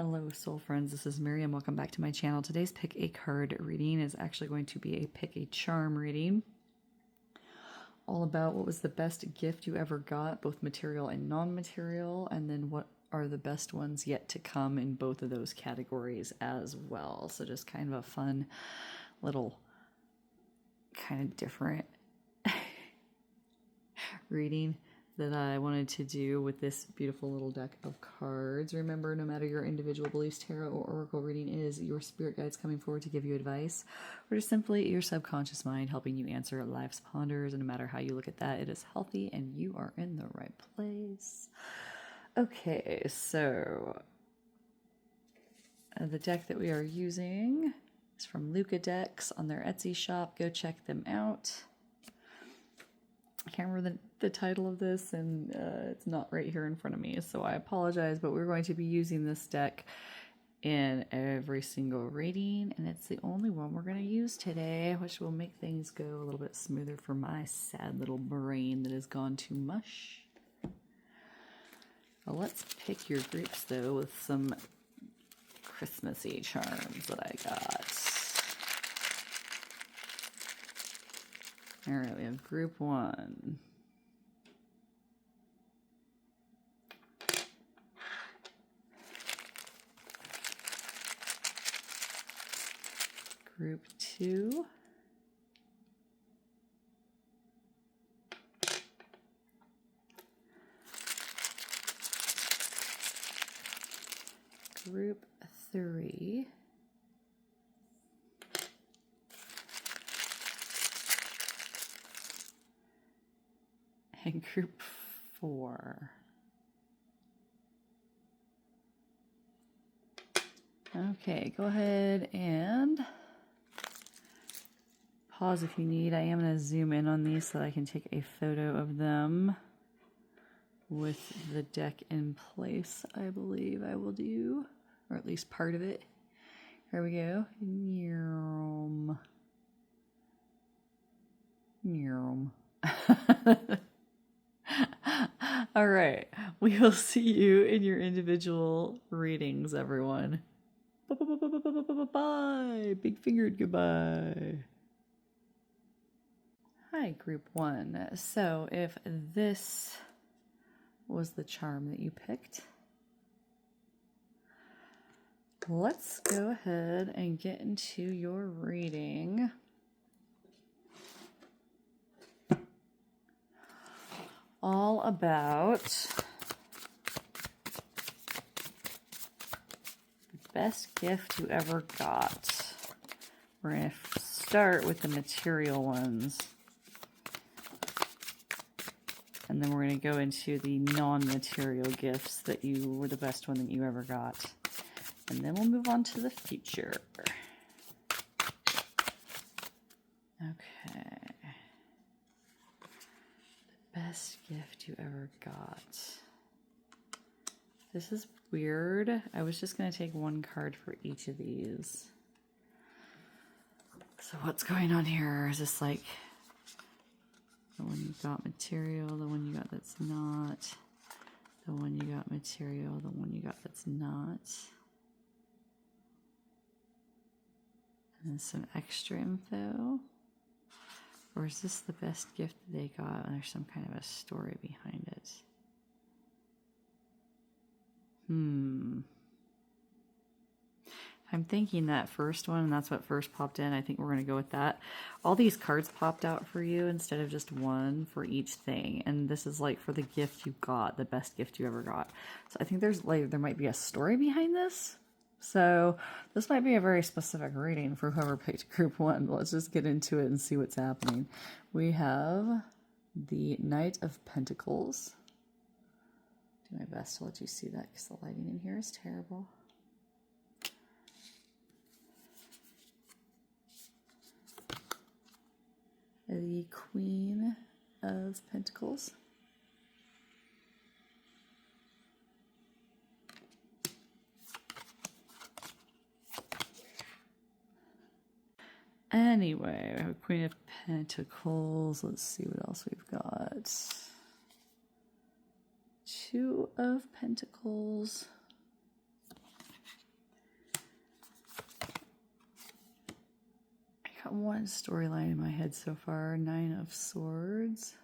Hello soul friends, this is Miriam. Welcome back to my channel. Today's pick a card reading is actually going to be a pick a charm reading. All about what was the best gift you ever got, both material and non-material, and then what are the best ones yet to come in both of those categories as well. So just kind of a fun little kind of different reading that I wanted to do with this beautiful little deck of cards. Remember, no matter your individual beliefs, tarot or oracle reading is your spirit guides coming forward to give you advice, or just simply your subconscious mind helping you answer life's ponders. And no matter how you look at that, it is healthy and you are in the right place. Okay, so the deck that we are using is from Luca Decks on their Etsy shop. Go check them out. I can't remember the title of this, and it's not right here in front of me, so I apologize, but we're going to be using this deck in every single reading, and it's the only one we're going to use today, which will make things go a little bit smoother for my sad little brain that has gone to mush. Well, let's pick your groups, though, with some Christmassy charms that I got. All right, we have group 1. Group 2. Group 3. And group 4. Okay, go ahead and pause if you need. I am going to zoom in on these so that I can take a photo of them with the deck in place. I believe I will do, or at least part of it. Here we go. All right, we will see you in your individual readings, everyone. Bye. Big fingered goodbye. Hi, group 1. So if this was the charm that you picked, let's go ahead and get into your reading. All about the best gift you ever got. We're going to start with the material ones. And then we're going to go into the non-material gifts that you were the best one that you ever got. And then we'll move on to the future. Okay. Best gift you ever got. This is weird. I was just going to take one card for each of these. So what's going on here? Is this like the one you got material, the one you got that's not, the one you got material, the one you got that's not, and then some extra info? Or is this the best gift that they got and there's some kind of a story behind it? I'm thinking that first one, and that's what first popped in. I think we're going to go with that. All these cards popped out for you instead of just one for each thing. And this is like for the gift you got, the best gift you ever got. So I think there might be a story behind this. So this might be a very specific reading for whoever picked group 1. But let's just get into it and see what's happening. We have the Knight of Pentacles. Do my best to let you see that because the lighting in here is terrible. The Queen of Pentacles. Anyway, we have Queen of Pentacles. Let's see what else we've got. Two of Pentacles. got one storyline in my head so far. 9 of Swords.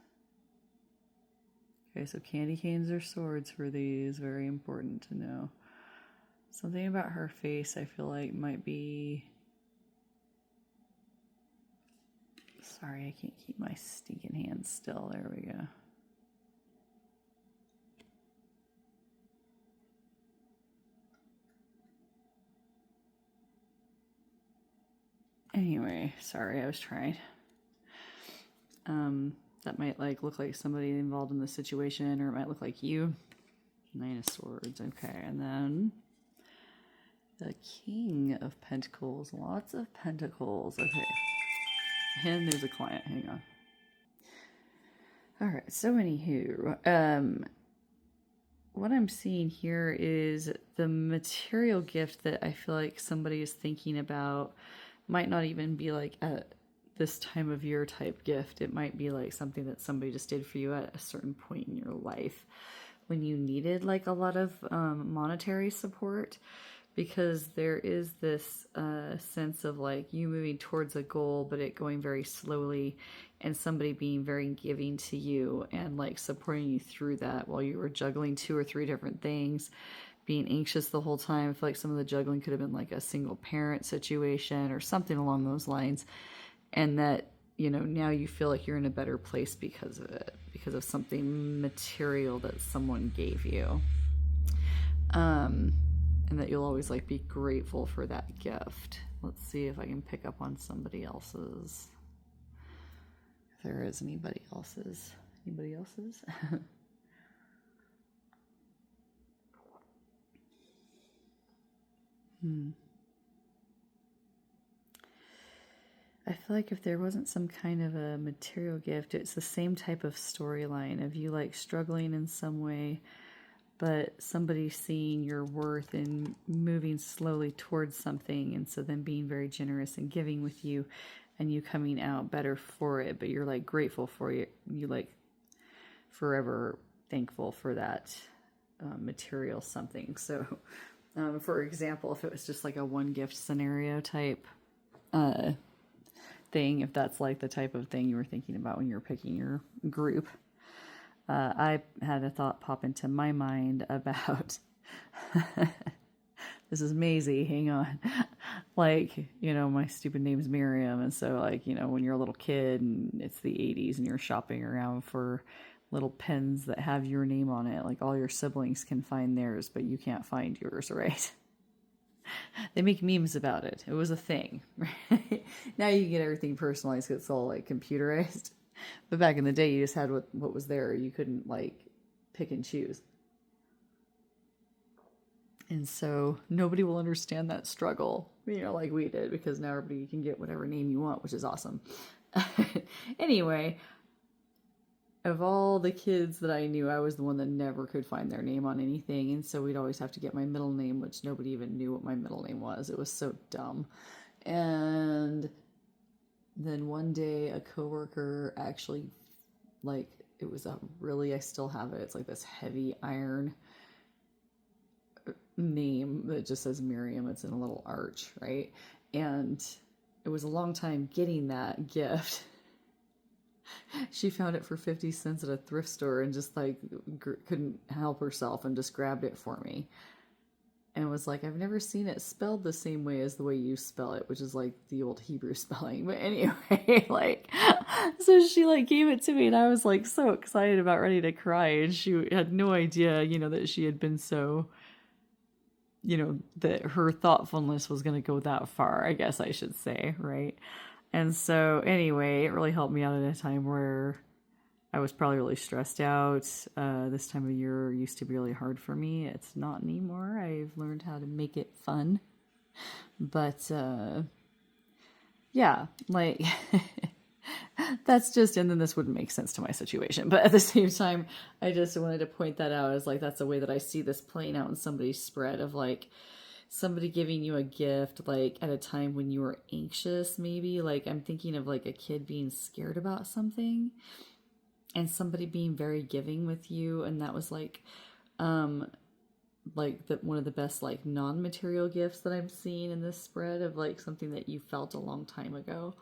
Okay, so candy canes are swords for these. Very important to know. Something about her face I feel like might be... Sorry, I can't keep my stinking hands still. There we go. Anyway, sorry, I was trying. That might like look like somebody involved in the situation, or it might look like you. 9 of Swords, okay, and then the King of Pentacles, lots of pentacles, okay. And there's a client, hang on. All right, so anywho, what I'm seeing here is the material gift that I feel like somebody is thinking about might not even be like at this time of year type gift. It might be like something that somebody just did for you at a certain point in your life when you needed like a lot of monetary support, because there is this sense of like you moving towards a goal, but it going very slowly, and somebody being very giving to you and like supporting you through that while you were juggling 2 or 3 different things, being anxious the whole time. I feel like some of the juggling could have been like a single parent situation or something along those lines. And that, you know, now you feel like you're in a better place because of it, because of something material that someone gave you. And that you'll always like be grateful for that gift. Let's see if I can pick up on somebody else's. If there is anybody else's. Anybody else's? I feel like if there wasn't some kind of a material gift, it's the same type of storyline of you like struggling in some way, but somebody seeing your worth and moving slowly towards something, and so then being very generous and giving with you, and you coming out better for it, but you're like grateful for it. You like forever thankful for that material something. So for example, if it was just like a one gift scenario type thing, if that's like the type of thing you were thinking about when you were picking your group, I had a thought pop into my mind about this is Maisie, hang on. Like, you know, my stupid name's Miriam, and so like, you know, when you're a little kid and it's the 80s and you're shopping around for little pens that have your name on it, like all your siblings can find theirs, but you can't find yours, right? They make memes about it. It was a thing, right? Now you can get everything personalized because it's all like computerized. But back in the day, you just had what was there. You couldn't like pick and choose. And so nobody will understand that struggle, you know, like we did, because now everybody can get whatever name you want, which is awesome. Anyway, of all the kids that I knew, I was the one that never could find their name on anything. And so we'd always have to get my middle name, which nobody even knew what my middle name was. It was so dumb. And then one day a coworker actually, like, it was a really, I still have it. It's like this heavy iron name that just says Miriam. It's in a little arch, right? And it was a long time getting that gift. She found it for 50 cents at a thrift store and just like couldn't help herself and just grabbed it for me and was like, I've never seen it spelled the same way as the way you spell it, which is like the old Hebrew spelling. But anyway, like, so she like gave it to me and I was like so excited, about ready to cry, and she had no idea, you know, that she had been so, you know, that her thoughtfulness was going to go that far, I guess I should say, right? And so anyway, it really helped me out at a time where I was probably really stressed out. This time of year used to be really hard for me. It's not anymore. I've learned how to make it fun. But yeah, like that's just, and then this wouldn't make sense to my situation. But at the same time, I just wanted to point that out as like, that's the way that I see this playing out in somebody's spread of like, somebody giving you a gift like at a time when you were anxious, maybe. Like I'm thinking of like a kid being scared about something and somebody being very giving with you, and that was like like one of the best like non-material gifts that I'm seeing in this spread of like something that you felt a long time ago.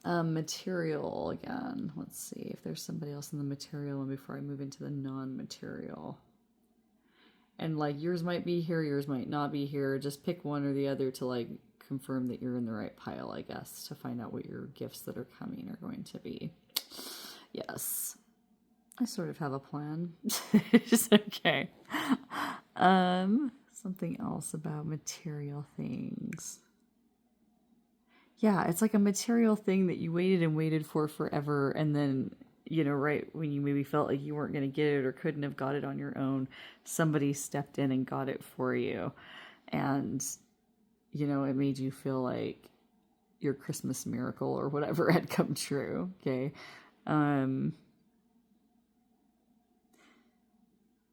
Material again. Let's see if there's somebody else in the material one before I move into the non-material. And like yours might be here, yours might not be here. Just pick one or the other to like confirm that you're in the right pile, I guess, to find out what your gifts that are coming are going to be. Yes. I sort of have a plan. It's okay. Something else about material things. Yeah, it's like a material thing that you waited and waited for forever, and then, you know, right when you maybe felt like you weren't going to get it or couldn't have got it on your own, somebody stepped in and got it for you. And, you know, it made you feel like your Christmas miracle or whatever had come true. Okay.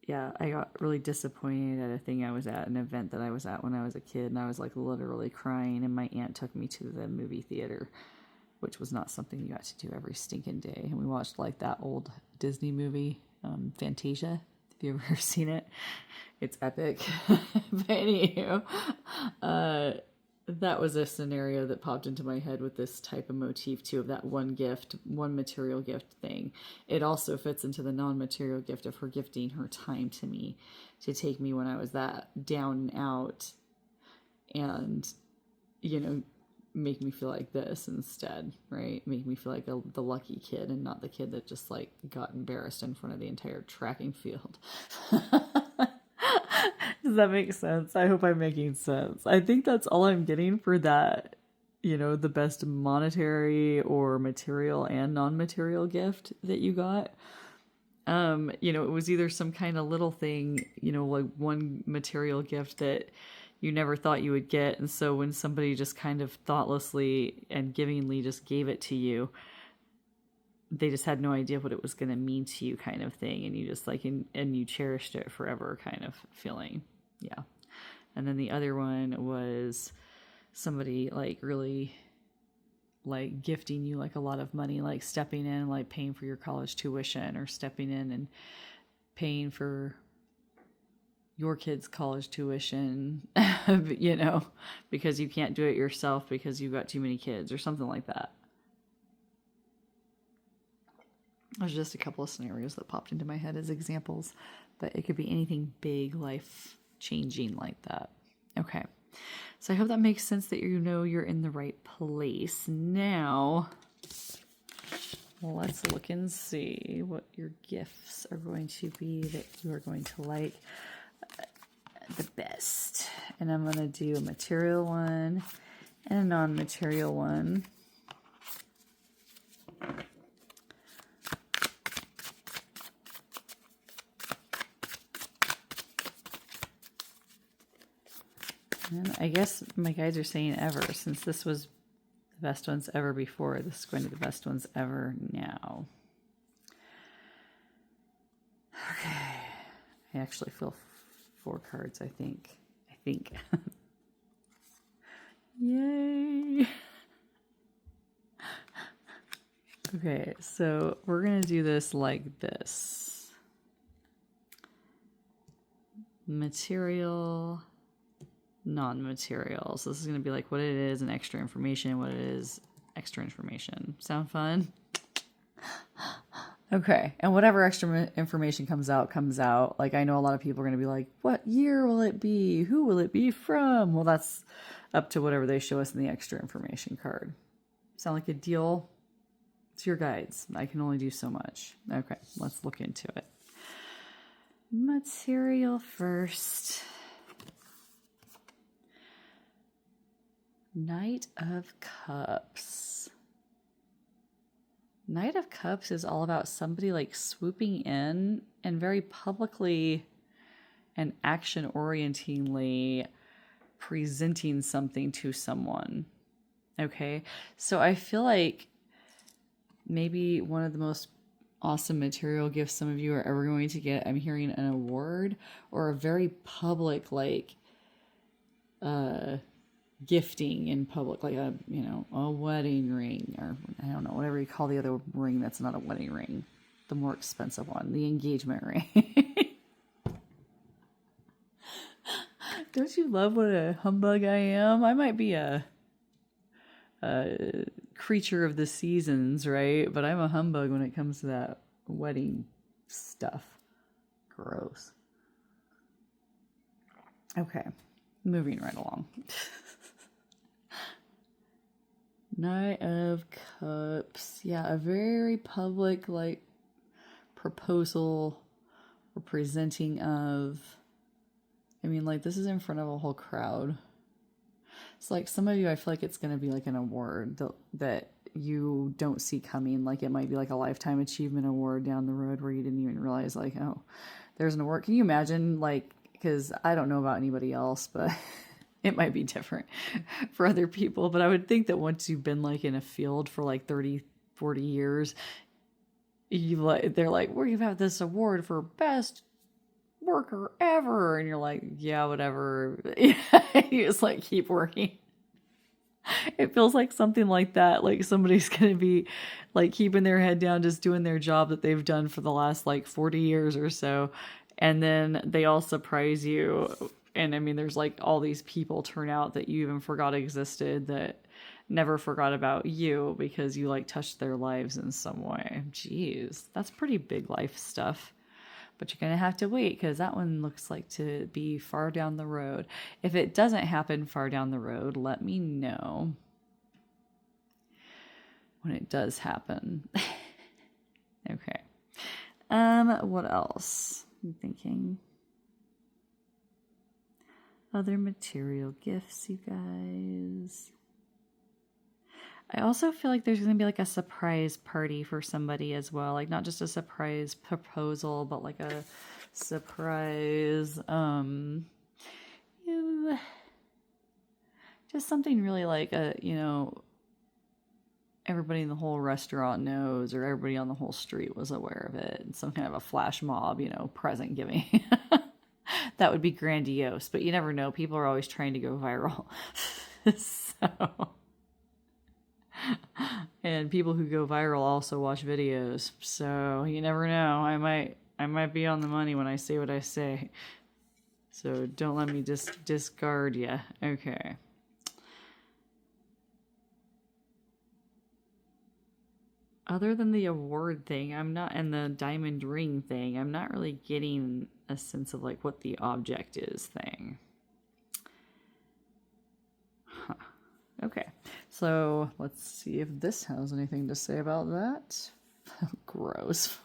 Yeah, I got really disappointed at a thing I was at, an event that I was at when I was a kid, and I was like literally crying, and my aunt took me to the movie theater, which was not something you got to do every stinking day. And we watched like that old Disney movie, Fantasia. Have you ever seen it? It's epic. But anywho, that was a scenario that popped into my head with this type of motif too, of that one gift, one material gift thing. It also fits into the non-material gift of her gifting her time to me, to take me when I was that down and out, and, you know, make me feel like this instead, right? Make me feel like the lucky kid and not the kid that just like got embarrassed in front of the entire tracking field. Does that make sense? I hope I'm making sense. I think that's all I'm getting for that, you know, the best monetary or material and non-material gift that you got. You know, it was either some kind of little thing, you know, like one material gift that you never thought you would get. And so when somebody just kind of thoughtlessly and givingly just gave it to you, they just had no idea what it was going to mean to you, kind of thing. And you just like, and you cherished it forever kind of feeling. Yeah. And then the other one was somebody like really like gifting you like a lot of money, like stepping in, like paying for your college tuition, or stepping in and paying for your kids' college tuition, you know, because you can't do it yourself because you've got too many kids or something like that. There's just a couple of scenarios that popped into my head as examples, but it could be anything big, life-changing like that. Okay, so I hope that makes sense, that you know you're in the right place. Now, let's look and see what your gifts are going to be that you are going to like the best. And I'm going to do a material one and a non-material one. And I guess my guides are saying ever, since this was the best ones ever before, this is going to be the best ones ever now. Okay. I actually feel 4 cards, I think. Yay! Okay, so we're going to do this like this. Material, non-material. So this is going to be like what it is and extra information, what it is, extra information. Sound fun? Okay, and whatever extra information comes out. Like, I know a lot of people are going to be like, what year will it be? Who will it be from? Well, that's up to whatever they show us in the extra information card. Sound like a deal? It's your guides. I can only do so much. Okay, let's look into it. Material first. Knight of Cups. Knight of Cups is all about somebody like swooping in and very publicly and action-orientingly presenting something to someone. Okay, so I feel like maybe one of the most awesome material gifts some of you are ever going to get, I'm hearing an award or a very public like gifting in public, like a, you know, a wedding ring, or I don't know, whatever you call the other ring that's not a wedding ring, the more expensive one, the engagement ring. Don't you love what a humbug I am? I might be a creature of the seasons, right? But I'm a humbug when it comes to that wedding stuff. Gross. Okay, moving right along. Knight of Cups. Yeah, a very public, like, proposal or presenting of... I mean, like, this is in front of a whole crowd. It's like some of you, I feel like it's going to be like an award that you don't see coming. Like, it might be like a lifetime achievement award down the road where you didn't even realize, like, oh, there's an award. Can you imagine, like, because I don't know about anybody else, but it might be different for other people. But I would think that once you've been, like, in a field for like 30, 40 years, they're like, we're going to have this award for best worker ever, and you're like, yeah, whatever. You just like keep working. It feels like something like that, like somebody's gonna be like keeping their head down, just doing their job that they've done for the last like 40 years or so, and then they all surprise you. And I mean, there's like all these people turn out that you even forgot existed, that never forgot about you because you like touched their lives in some way. Jeez, that's pretty big life stuff. But you're going to have to wait because that one looks like to be far down the road. If it doesn't happen far down the road, let me know when it does happen. Okay. What else? I'm thinking. Other material gifts, you guys. I also feel like there's going to be like a surprise party for somebody as well. Like not just a surprise proposal, but like a surprise, just something really like everybody in the whole restaurant knows, or everybody on the whole street was aware of it. And some kind of a flash mob, present giving. That would be grandiose, but you never know. People are always trying to go viral. So... And people who go viral also watch videos, so you never know. I might be on the money when I say what I say. So don't let me just discard you. Okay. Other than the award thing, and the diamond ring thing, I'm not really getting a sense of like what the object is thing. Huh. Okay, so let's see if this has anything to say about that. Gross.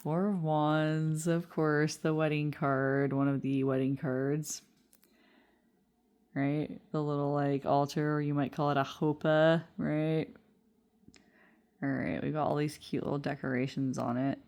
Four of Wands, of course, the wedding card, one of the wedding cards. Right? The little like altar, or you might call it a chuppah, right? All right, we've got all these cute little decorations on it.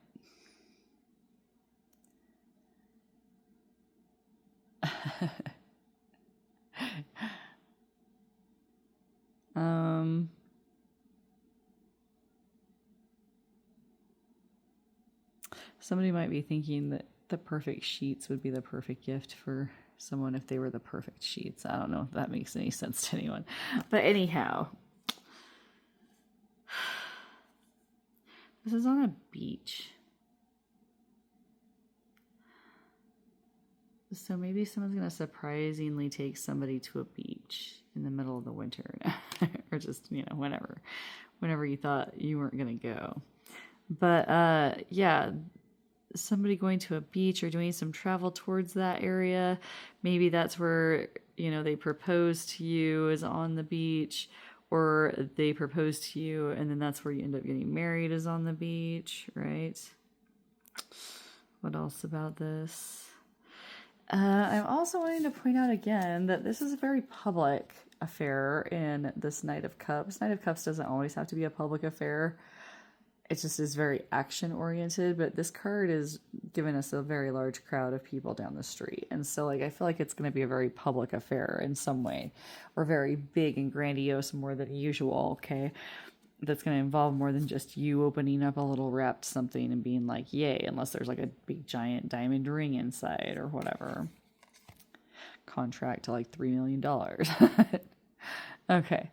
Somebody might be thinking that the perfect sheets would be the perfect gift for someone if they were the perfect sheets. I don't know if that makes any sense to anyone. But anyhow, this is on a beach. So maybe someone's going to surprisingly take somebody to a beach in the middle of the winter. Or just, whenever you thought you weren't going to go. But yeah, somebody going to a beach or doing some travel towards that area. Maybe that's where, they propose to you, is on the beach, or they propose to you and then that's where you end up getting married, is on the beach, right? What else about this? I'm also wanting to point out again that this is a very public affair in this Knight of Cups. Knight of Cups doesn't always have to be a public affair. It just is very action-oriented, but this card is giving us a very large crowd of people down the street. And so, I feel like it's going to be a very public affair in some way, or very big and grandiose more than usual, okay? That's going to involve more than just you opening up a little wrapped something and being like, yay, unless there's like a big giant diamond ring inside or whatever. Contract to like $3 million. Okay.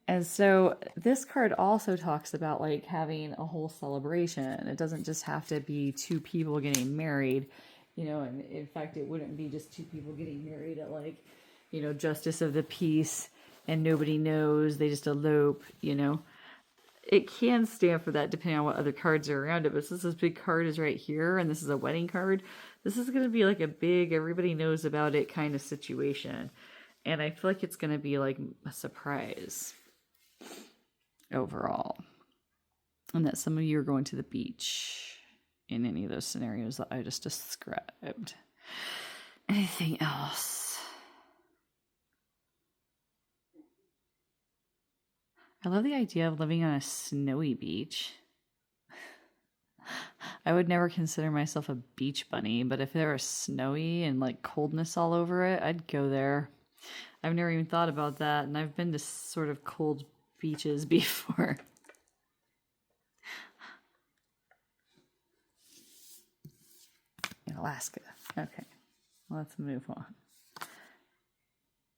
And so this card also talks about like having a whole celebration. It doesn't just have to be two people getting married, you know, and in fact, it wouldn't be just two people getting married at like, you know, justice of the peace and nobody knows, they just elope, you know. It can stand for that depending on what other cards are around it. But since this big card is right here and this is a wedding card, this is going to be like a big, everybody knows about it kind of situation. And I feel like it's going to be like a surprise overall. And that some of you are going to the beach in any of those scenarios that I just described. Anything else? I love the idea of living on a snowy beach. I would never consider myself a beach bunny, but if there was snowy and like coldness all over it, I'd go there. I've never even thought about that, and I've been to sort of cold beaches before. In Alaska. Okay, let's move on.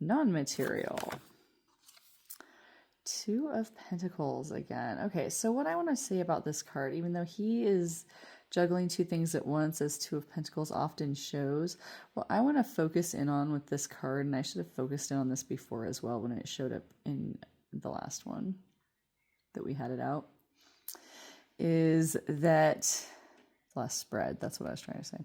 Non-material. Two of Pentacles again. Okay, so what I want to say about this card, even though he is juggling two things at once, as Two of Pentacles often shows, what I want to focus in on with this card, and I should have focused in on this before as well when it showed up in the last one that we had it out, is that, last spread, that's what I was trying to say,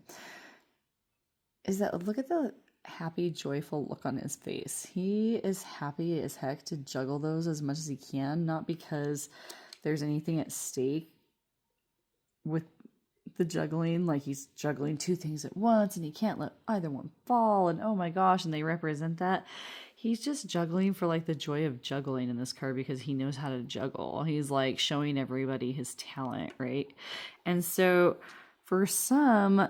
is that look at the happy, joyful look on his face. He is happy as heck to juggle those as much as he can, not because there's anything at stake with the juggling, like he's juggling two things at once and he can't let either one fall, and oh my gosh, and they represent that. He's just juggling for like the joy of juggling in this card because he knows how to juggle. He's like showing everybody his talent, right? And so for some,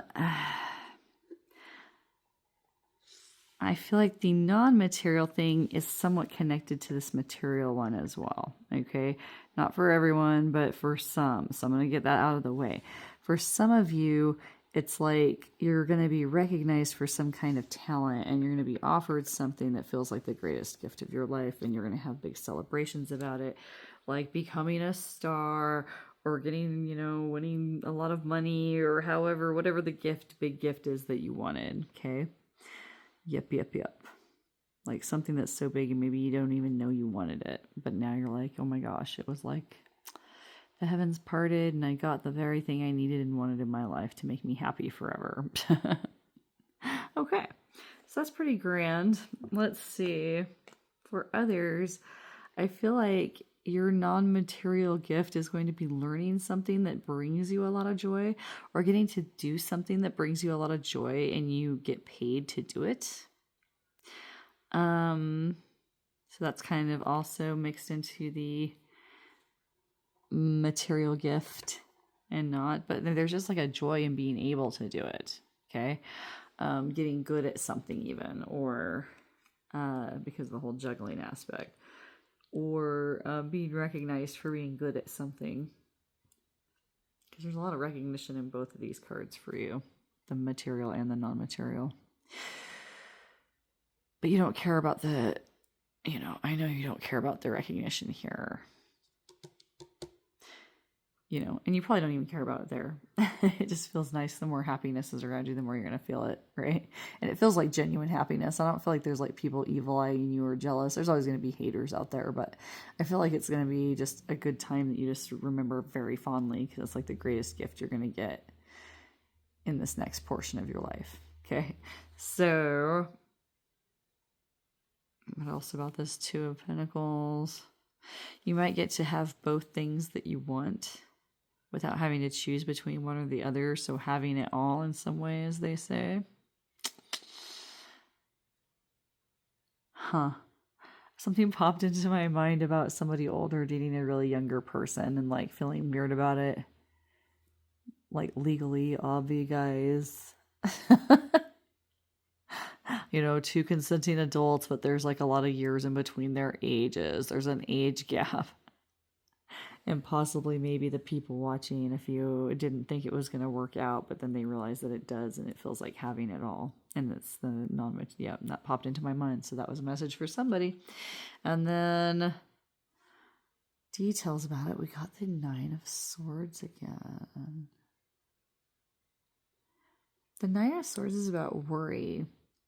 I feel like the non-material thing is somewhat connected to this material one as well, okay? Not for everyone, but for some. So I'm going to get that out of the way. For some of you, it's like you're going to be recognized for some kind of talent, and you're going to be offered something that feels like the greatest gift of your life, and you're going to have big celebrations about it, like becoming a star or getting, you know, winning a lot of money, or however, whatever the gift, big gift is that you wanted, okay? Yep. Like something that's so big and maybe you don't even know you wanted it, but now you're like, oh my gosh, it was like the heavens parted and I got the very thing I needed and wanted in my life to make me happy forever. Okay, so that's pretty grand. Let's see. For others, I feel like your non-material gift is going to be learning something that brings you a lot of joy, or getting to do something that brings you a lot of joy and you get paid to do it. So that's kind of also mixed into the material gift and not, but there's just like a joy in being able to do it. Okay. Getting good at something even, or because of the whole juggling aspect, or being recognized for being good at something. Because there's a lot of recognition in both of these cards for you, the material and the non-material. But you don't care about the, you know, I know you don't care about the recognition here. You know, and you probably don't even care about it there. It just feels nice. The more happiness is around you, the more you're going to feel it, right? And it feels like genuine happiness. I don't feel like there's like people evil-eyeing you or jealous. There's always going to be haters out there, but I feel like it's going to be just a good time that you just remember very fondly, because it's like the greatest gift you're going to get in this next portion of your life. Okay, so what else about this Two of Pentacles? You might get to have both things that you want without having to choose between one or the other. So having it all in some way, as they say. Something popped into my mind about somebody older dating a really younger person and like feeling weird about it. Like legally obvi guys. You know, two consenting adults, but there's like a lot of years in between their ages. There's an age gap. And possibly maybe the people watching, if you didn't think it was going to work out, but then they realize that it does, and it feels like having it all. And that's the that popped into my mind. So that was a message for somebody. And then details about it, we got the Nine of Swords again. The Nine of Swords is about worry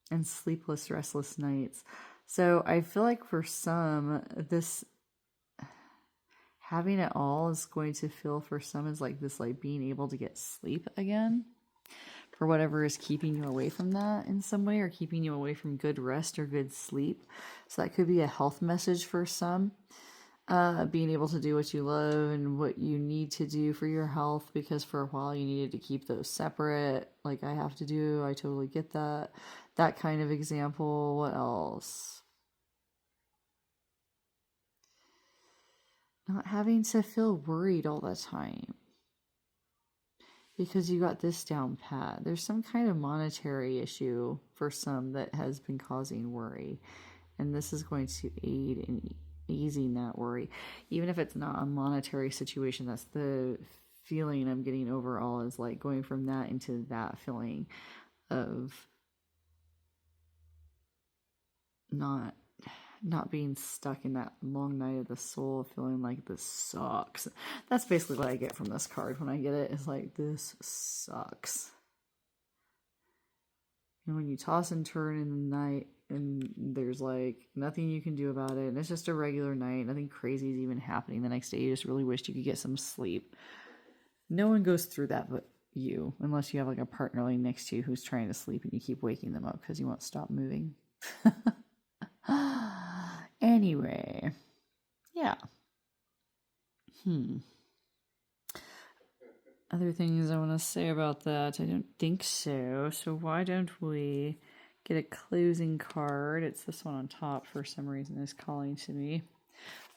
and sleepless, restless nights. So I feel like for some, this having it all is going to feel for some as like this, like being able to get sleep again for whatever is keeping you away from that in some way, or keeping you away from good rest or good sleep. So that could be a health message for some. Being able to do what you love and what you need to do for your health, because for a while you needed to keep those separate, like I have to do. I totally get that. That kind of example. What else? Not having to feel worried all the time because you got this down pat. There's some kind of monetary issue for some that has been causing worry, and this is going to aid in easing that worry. Even if it's not a monetary situation, that's the feeling I'm getting overall, is like going from that into that feeling of not being stuck in that long night of the soul, feeling like this sucks. That's basically what I get from this card when I get it. It's like, this sucks. And when you toss and turn in the night and there's like nothing you can do about it, and it's just a regular night, nothing crazy is even happening the next day, you just really wished you could get some sleep. No one goes through that but you, unless you have like a partner laying next to you who's trying to sleep and you keep waking them up because you won't stop moving. Anyway, yeah. Other things I want to say about that? I don't think so. So why don't we get a closing card? It's this one on top for some reason is calling to me.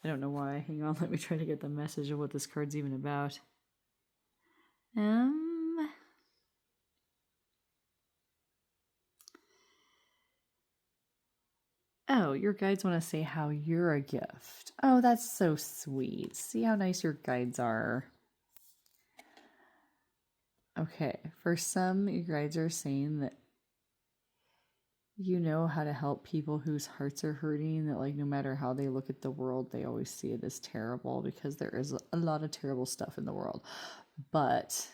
I don't know why. Hang on, let me try to get the message of what this card's even about. Oh, your guides want to say how you're a gift. Oh, that's so sweet. See how nice your guides are. Okay, for some, your guides are saying that you know how to help people whose hearts are hurting, that like no matter how they look at the world, they always see it as terrible, because there is a lot of terrible stuff in the world. But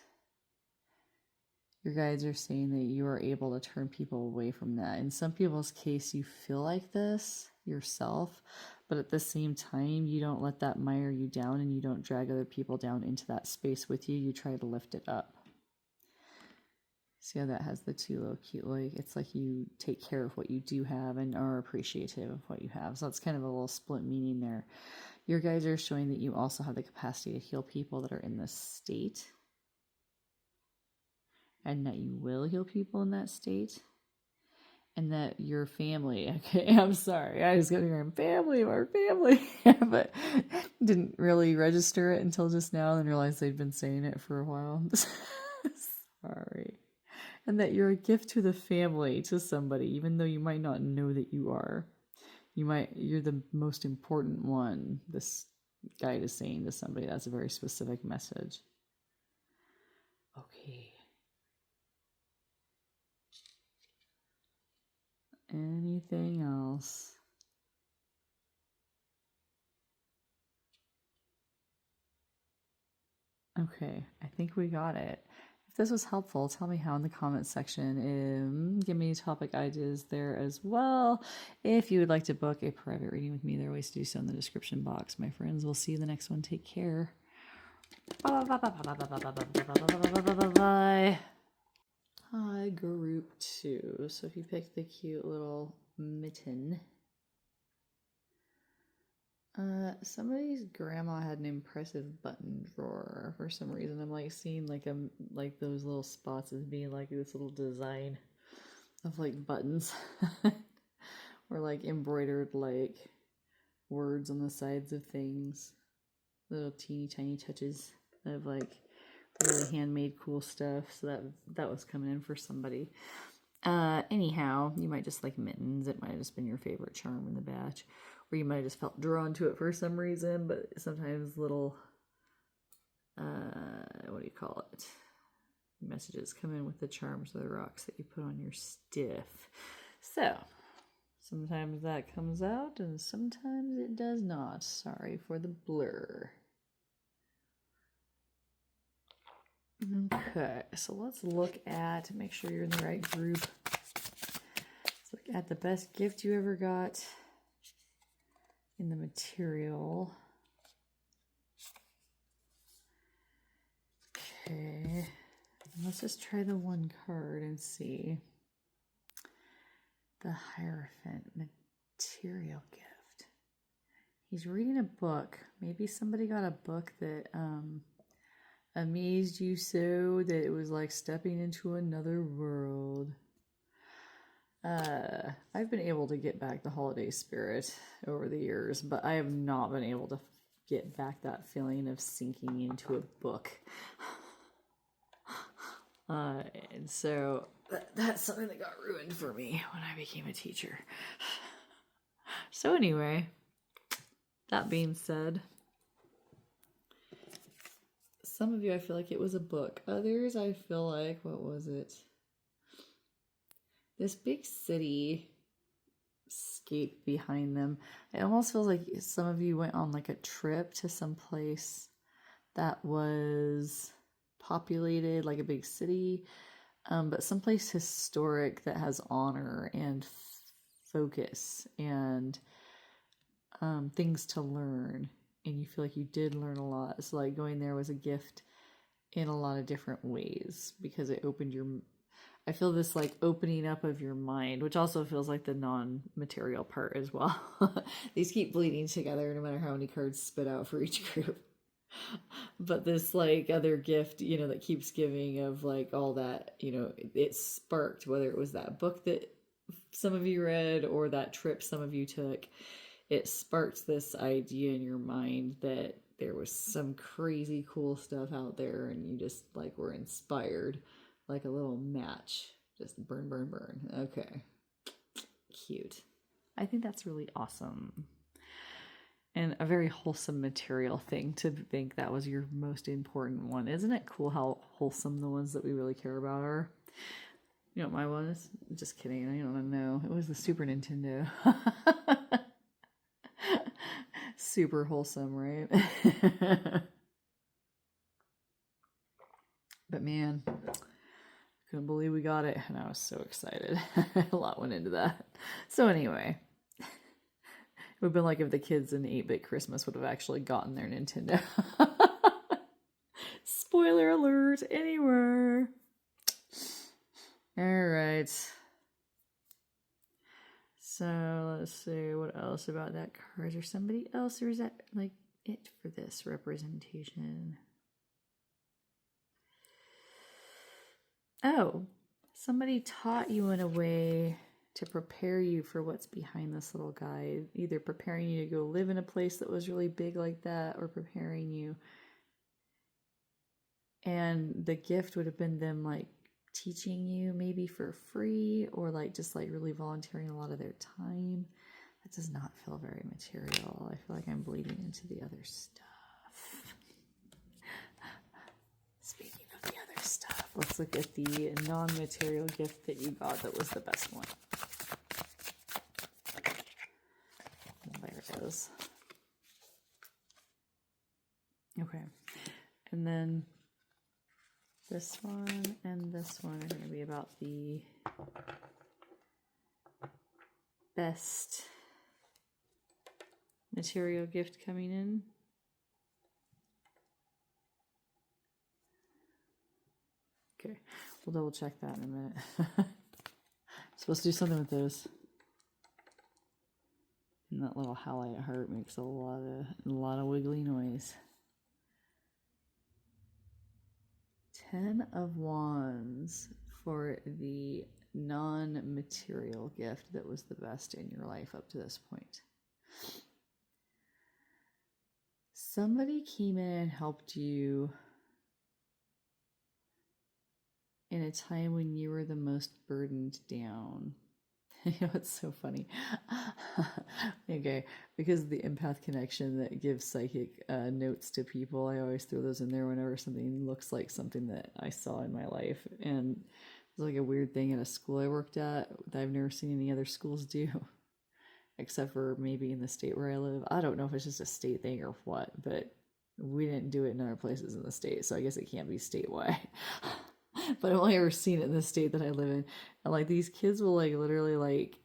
your guides are saying that you are able to turn people away from that. In some people's case, you feel like this yourself, but at the same time, you don't let that mire you down, and you don't drag other people down into that space with you. You try to lift it up. See how that has the two little cute, like, it's like you take care of what you do have and are appreciative of what you have. So that's kind of a little split meaning there. Your guides are showing that you also have the capacity to heal people that are in this state, and that you will heal people in that state, and that your family, okay, I'm sorry, I was getting around family, our family, but didn't really register it until just now, and realized they'd been saying it for a while. Sorry. And that you're a gift to the family, to somebody, even though you might not know that you are. You're the most important one, this guide is saying to somebody. That's a very specific message. Okay. Anything else? Okay, I think we got it. If this was helpful, tell me how in the comments section. Give me topic ideas there as well. If you would like to book a private reading with me, there are ways to do so in the description box. My friends, we'll see you in the next one. Take care. Bye. Hi, group 2. So if you pick the cute little mitten, somebody's grandma had an impressive button drawer for some reason. I'm like seeing like those little spots as being like this little design of like buttons or like embroidered like words on the sides of things, little teeny tiny touches of like really handmade cool stuff. So that was coming in for somebody. Anyhow, you might just like mittens. It might have just been your favorite charm in the batch, or you might have just felt drawn to it for some reason. But sometimes little what do you call it, messages come in with the charms or the rocks that you put on your stiff. So Sometimes that comes out and sometimes it does not. Sorry for the blur. Okay, so let's look at, make sure you're in the right group. Let's look at the best gift you ever got in the material. Okay, let's just try the one card and see. The Hierophant material gift. He's reading a book. Maybe somebody got a book that amazed you so that it was like stepping into another world. I've been able to get back the holiday spirit over the years, but I have not been able to get back that feeling of sinking into a book. And so that's something that got ruined for me when I became a teacher. So anyway, that being said, some of you I feel like it was a book. Others I feel like, what was it? This big city scape behind them. It almost feels like some of you went on like a trip to some place that was populated, like a big city, but someplace historic that has honor and focus and things to learn, and you feel like you did learn a lot. So like going there was a gift in a lot of different ways because it opened your, I feel this like opening up of your mind, which also feels like the non-material part as well. These keep bleeding together no matter how many cards spit out for each group. But this like other gift, you know, that keeps giving of like all that, you know, it sparked, whether it was that book that some of you read or that trip some of you took, it sparked this idea in your mind that there was some crazy cool stuff out there and you just like were inspired like a little match. Just burn, burn, burn. Okay. Cute. I think that's really awesome. And a very wholesome material thing to think that was your most important one. Isn't it cool how wholesome the ones that we really care about are? You know what my one is? Just kidding. I don't know. It was the Super Nintendo. Super wholesome, right? But man, I couldn't believe we got it. And I was so excited. A lot went into that. So anyway. It would have been like if the kids in 8-Bit Christmas would have actually gotten their Nintendo. Spoiler alert, anywhere. All right. So let's see what else about that card. Is there somebody else, or is that like it for this representation? Oh, somebody taught you in a way to prepare you for what's behind this little guy, either preparing you to go live in a place that was really big like that or preparing you. And the gift would have been them like teaching you maybe for free or like just like really volunteering a lot of their time. That does not feel very material. I feel like I'm bleeding into the other stuff. Speaking of the other stuff, let's look at the non-material gift that you got that was the best one. There it is. Okay. And then this one and this one are going to be about the best material gift coming in. Okay, we'll double check that in a minute. Supposed to do something with those. And that little highlight heart makes a lot of wiggly noise. 10 of Wands for the non-material gift that was the best in your life up to this point. Somebody came in and helped you in a time when you were the most burdened down. You know, it's so funny. Okay, because of the empath connection that gives psychic notes to people, I always throw those in there whenever something looks like something that I saw in my life. And it's like a weird thing at a school I worked at that I've never seen any other schools do. except for maybe in the state where I live. I don't know if it's just a state thing or what, but we didn't do it in other places in the state, so I guess it can't be statewide. But I've only ever seen it in the state that I live in. And like these kids will like literally like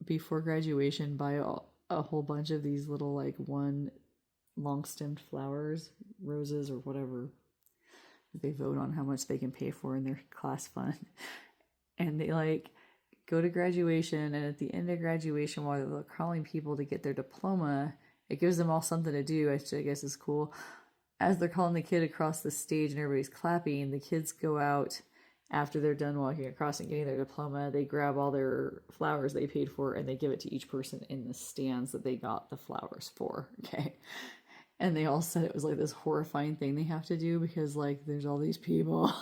before graduation buy a whole bunch of these little like one long stemmed flowers, roses or whatever. They vote on how much they can pay for in their class fund. And they like go to graduation, and at the end of graduation, while they're calling people to get their diploma, it gives them all something to do, which I guess is cool. As they're calling the kid across the stage and everybody's clapping, the kids go out after they're done walking across and getting their diploma. They grab all their flowers they paid for and they give it to each person in the stands that they got the flowers for. Okay. And they all said it was like this horrifying thing they have to do because like there's all these people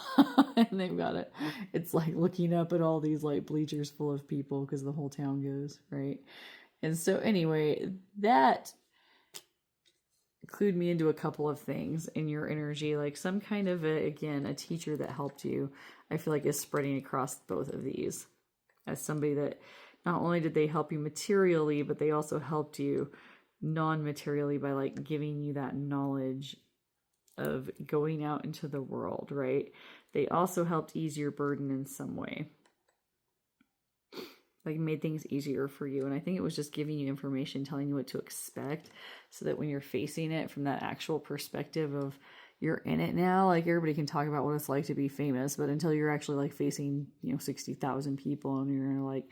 and they've got it. It's like looking up at all these like bleachers full of people because the whole town goes, right? And so anyway, that clued me into a couple of things in your energy, like some kind of a teacher that helped you, I feel like is spreading across both of these as somebody that not only did they help you materially, but they also helped you non-materially by like giving you that knowledge of going out into the world, right? They also helped ease your burden in some way, like made things easier for you. And I think it was just giving you information, telling you what to expect, so that when you're facing it from that actual perspective of you're in it now, like everybody can talk about what it's like to be famous, but until you're actually like facing, 60,000 people and you're gonna like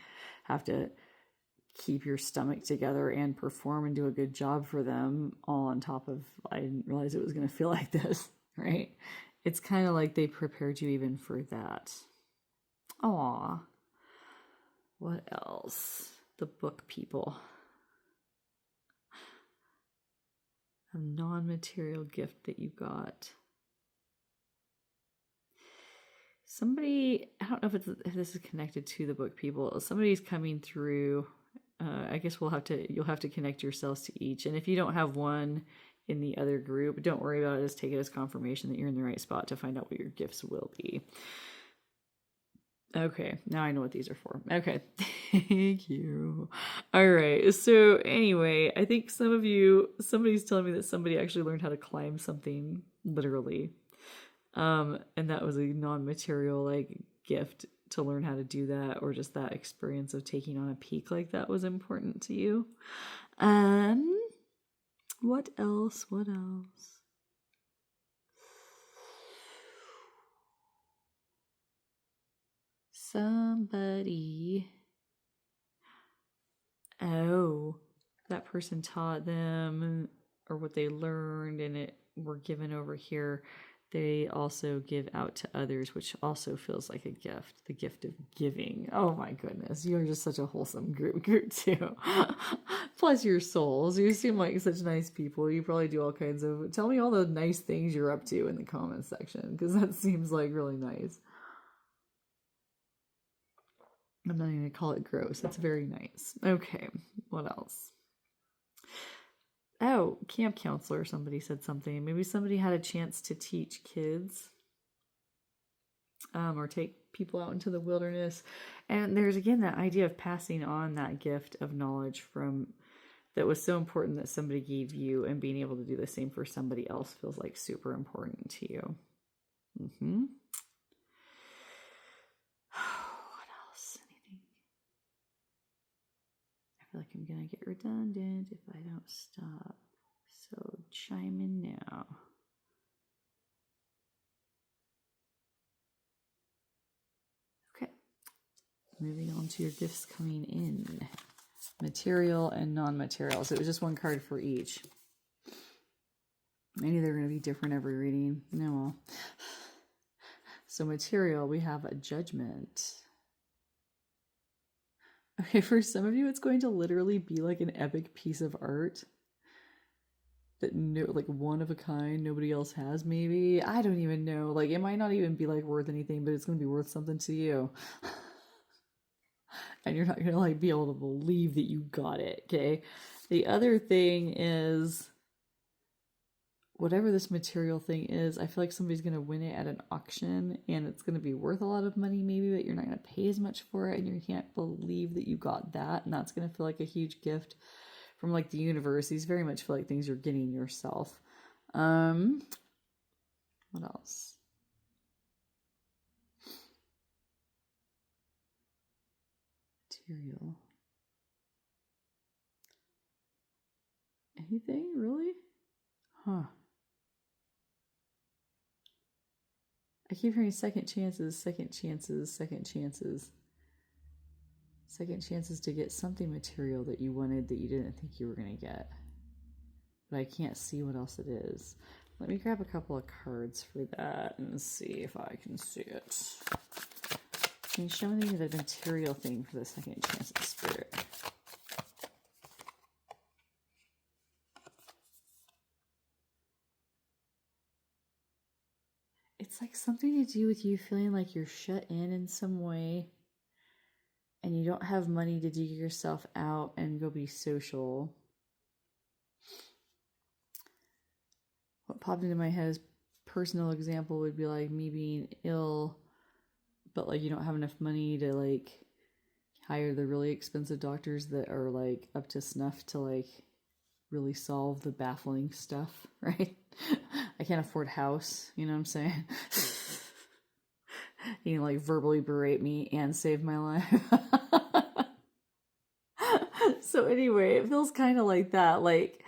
have to keep your stomach together and perform and do a good job for them, all on top of, I didn't realize it was gonna feel like this, right? It's kind of like they prepared you even for that. Aw. What else? The book people. A non-material gift that you got. Somebody, I don't know if this is connected to the book people. Somebody's coming through. I guess you'll have to connect yourselves to each. And if you don't have one in the other group, don't worry about it. Just take it as confirmation that you're in the right spot to find out what your gifts will be. Okay, now I know what these are for. Okay, thank you. All right, so anyway, I think somebody's telling me that somebody actually learned how to climb something, literally. And that was a non-material like gift to learn how to do that, or just that experience of taking on a peak like that was important to you. What else? Somebody, that person taught them, or what they learned and it were given over here, they also give out to others, which also feels like a gift, the gift of giving. Oh my goodness, you're just such a wholesome group too. Plus your souls, you seem like such nice people. You probably do all kinds of, tell me all the nice things you're up to in the comments section, because that seems like really nice. I'm not even going to call it gross. That's very nice. Okay, what else? Oh, camp counselor, somebody said something. Maybe somebody had a chance to teach kids or take people out into the wilderness. And there's, again, that idea of passing on that gift of knowledge that was so important that somebody gave you, and being able to do the same for somebody else feels like super important to you. I feel like I'm going to get redundant if I don't stop. So chime in now. Okay. Moving on to your gifts coming in. Material and non-material. So it was just one card for each. Maybe they're going to be different every reading. No. So material, we have a judgment. Okay, for some of you, it's going to literally be like an epic piece of art that like one of a kind, nobody else has, maybe. I don't even know. Like, it might not even be like worth anything, but it's going to be worth something to you. And you're not going to like be able to believe that you got it, okay? The other thing is whatever this material thing is, I feel like somebody's going to win it at an auction and it's going to be worth a lot of money maybe, but you're not going to pay as much for it and you can't believe that you got that. And that's going to feel like a huge gift from like the universe. These very much feel like things you're getting yourself. What else? Material. Anything really? Huh. I keep hearing second chances, second chances, second chances. Second chances to get something material that you wanted that you didn't think you were going to get. But I can't see what else it is. Let me grab a couple of cards for that and see if I can see it. Can you show me the material thing for the second chance of spirit? It's like something to do with you feeling like you're shut in some way and you don't have money to dig yourself out and go be social. What popped into my head as personal example would be like me being ill, but like you don't have enough money to like hire the really expensive doctors that are like up to snuff to like really solve the baffling stuff, right? I can't afford house, you know what I'm saying? You can like verbally berate me and save my life. So anyway, it feels kind of like that, like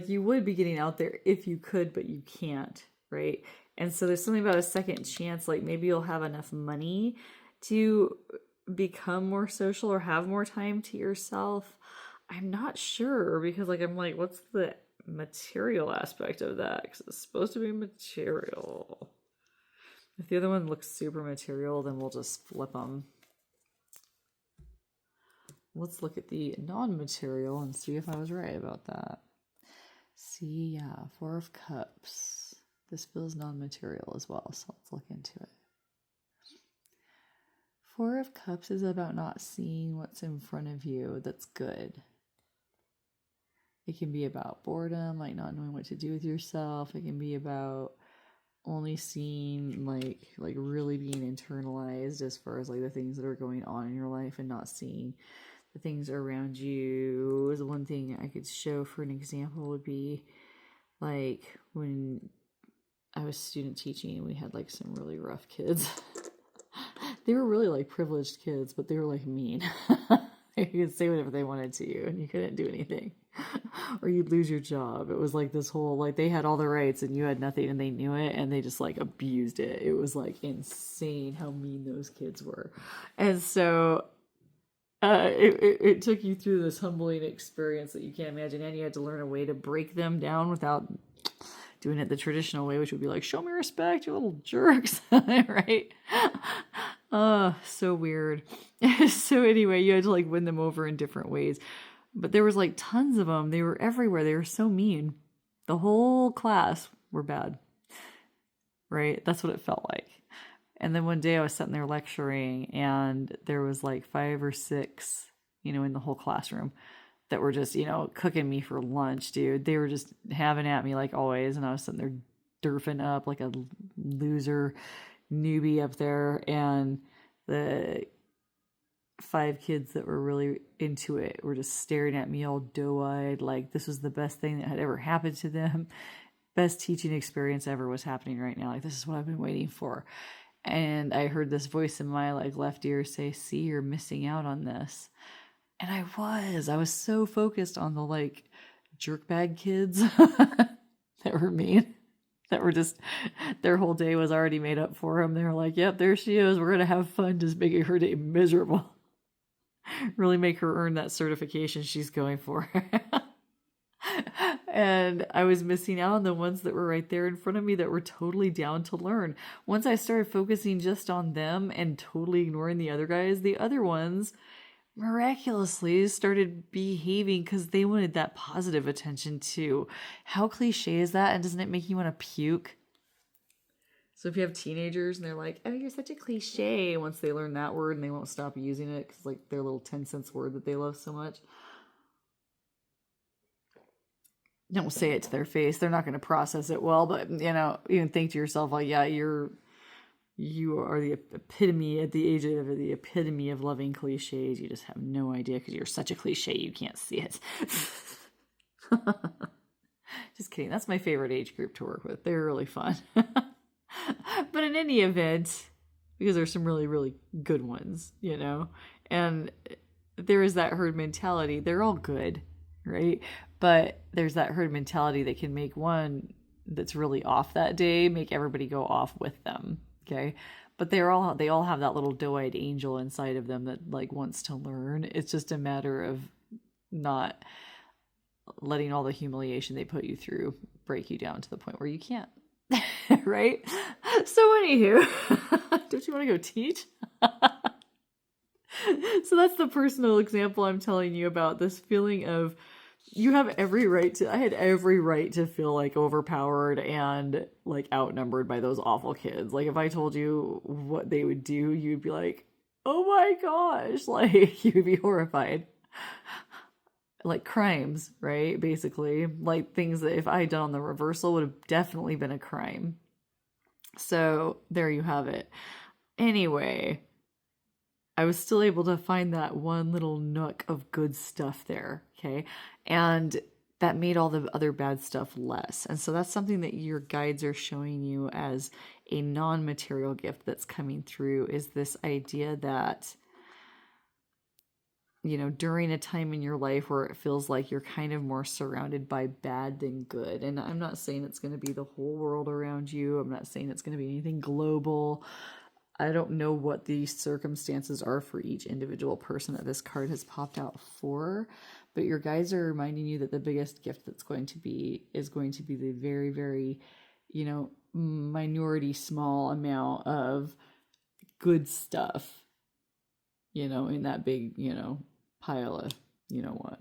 you would be getting out there if you could, but you can't, right? And so there's something about a second chance, like maybe you'll have enough money to become more social or have more time to yourself. I'm not sure because like I'm like, what's the material aspect of that? Because it's supposed to be material. If the other one looks super material, then we'll just flip them. Let's look at the non-material and see if I was right about that. See, yeah, 4 of Cups. This feels non-material as well, so let's look into it. 4 of Cups is about not seeing what's in front of you that's good. It can be about boredom, like not knowing what to do with yourself. It can be about only seeing like really being internalized as far as like the things that are going on in your life and not seeing the things around you. Is one thing I could show for an example would be like when I was student teaching, we had like some really rough kids. They were really like privileged kids, but they were like mean. You could say whatever they wanted to you and you couldn't do anything. Or you'd lose your job. It was like this whole, like they had all the rights and you had nothing and they knew it and they just like abused it. It was like insane how mean those kids were. And so it took you through this humbling experience that you can't imagine, and you had to learn a way to break them down without doing it the traditional way, which would be like, show me respect, you little jerks. Right? So weird. So anyway, you had to like win them over in different ways. But there was like tons of them. They were everywhere. They were so mean. The whole class were bad. Right? That's what it felt like. And then one day I was sitting there lecturing and there was like 5 or 6, in the whole classroom that were just, cooking me for lunch, dude. They were just having at me like always. And I was sitting there derfing up like a loser newbie up there. And the 5 kids that were really into it were just staring at me all doe-eyed like this was the best thing that had ever happened to them. Best teaching experience ever was happening right now. Like, this is what I've been waiting for. And I heard this voice in my like left ear say, see, you're missing out on this. And I was so focused on the like jerkbag kids that were mean, that were just, their whole day was already made up for them. They were like, yep, there she is. We're going to have fun just making her day miserable. Really make her earn that certification she's going for. And I was missing out on the ones that were right there in front of me that were totally down to learn. Once I started focusing just on them and totally ignoring the other guys, the other ones miraculously started behaving because they wanted that positive attention too. How cliche is that? And doesn't it make you want to puke? So if you have teenagers and they're like, oh, you're such a cliche, once they learn that word and they won't stop using it because like their little 10 cents word that they love so much. Don't say it to their face. They're not going to process it well, but you know, you can think to yourself like, yeah, you are the epitome at the age of the epitome of loving cliches. You just have no idea because you're such a cliche you can't see it. Just kidding. That's my favorite age group to work with. They're really fun. But in any event, because there's some really, really good ones, you know, and there is that herd mentality. They're all good, right? But there's that herd mentality that can make one that's really off that day make everybody go off with them. Okay. But they all have that little doe-eyed angel inside of them that like wants to learn. It's just a matter of not letting all the humiliation they put you through break you down to the point where you can't. Right? So anywho, don't you want to go teach? So that's the personal example I'm telling you about, this feeling of you have every right to, I had every right to feel like overpowered and like outnumbered by those awful kids. Like if I told you what they would do, you'd be like, oh my gosh, like you'd be horrified. Like crimes, right? Basically, like things that if I had done on the reversal would have definitely been a crime. So there you have it. Anyway, I was still able to find that one little nook of good stuff there, okay? And that made all the other bad stuff less. And so that's something that your guides are showing you as a non-material gift that's coming through, is this idea that, you know, during a time in your life where it feels like you're kind of more surrounded by bad than good. And I'm not saying it's going to be the whole world around you. I'm not saying it's going to be anything global. I don't know what the circumstances are for each individual person that this card has popped out for, but your guides are reminding you that the biggest gift that's going to be is going to be the very, very, you know, minority small amount of good stuff, you know, in that big, you know, pile of, you know what.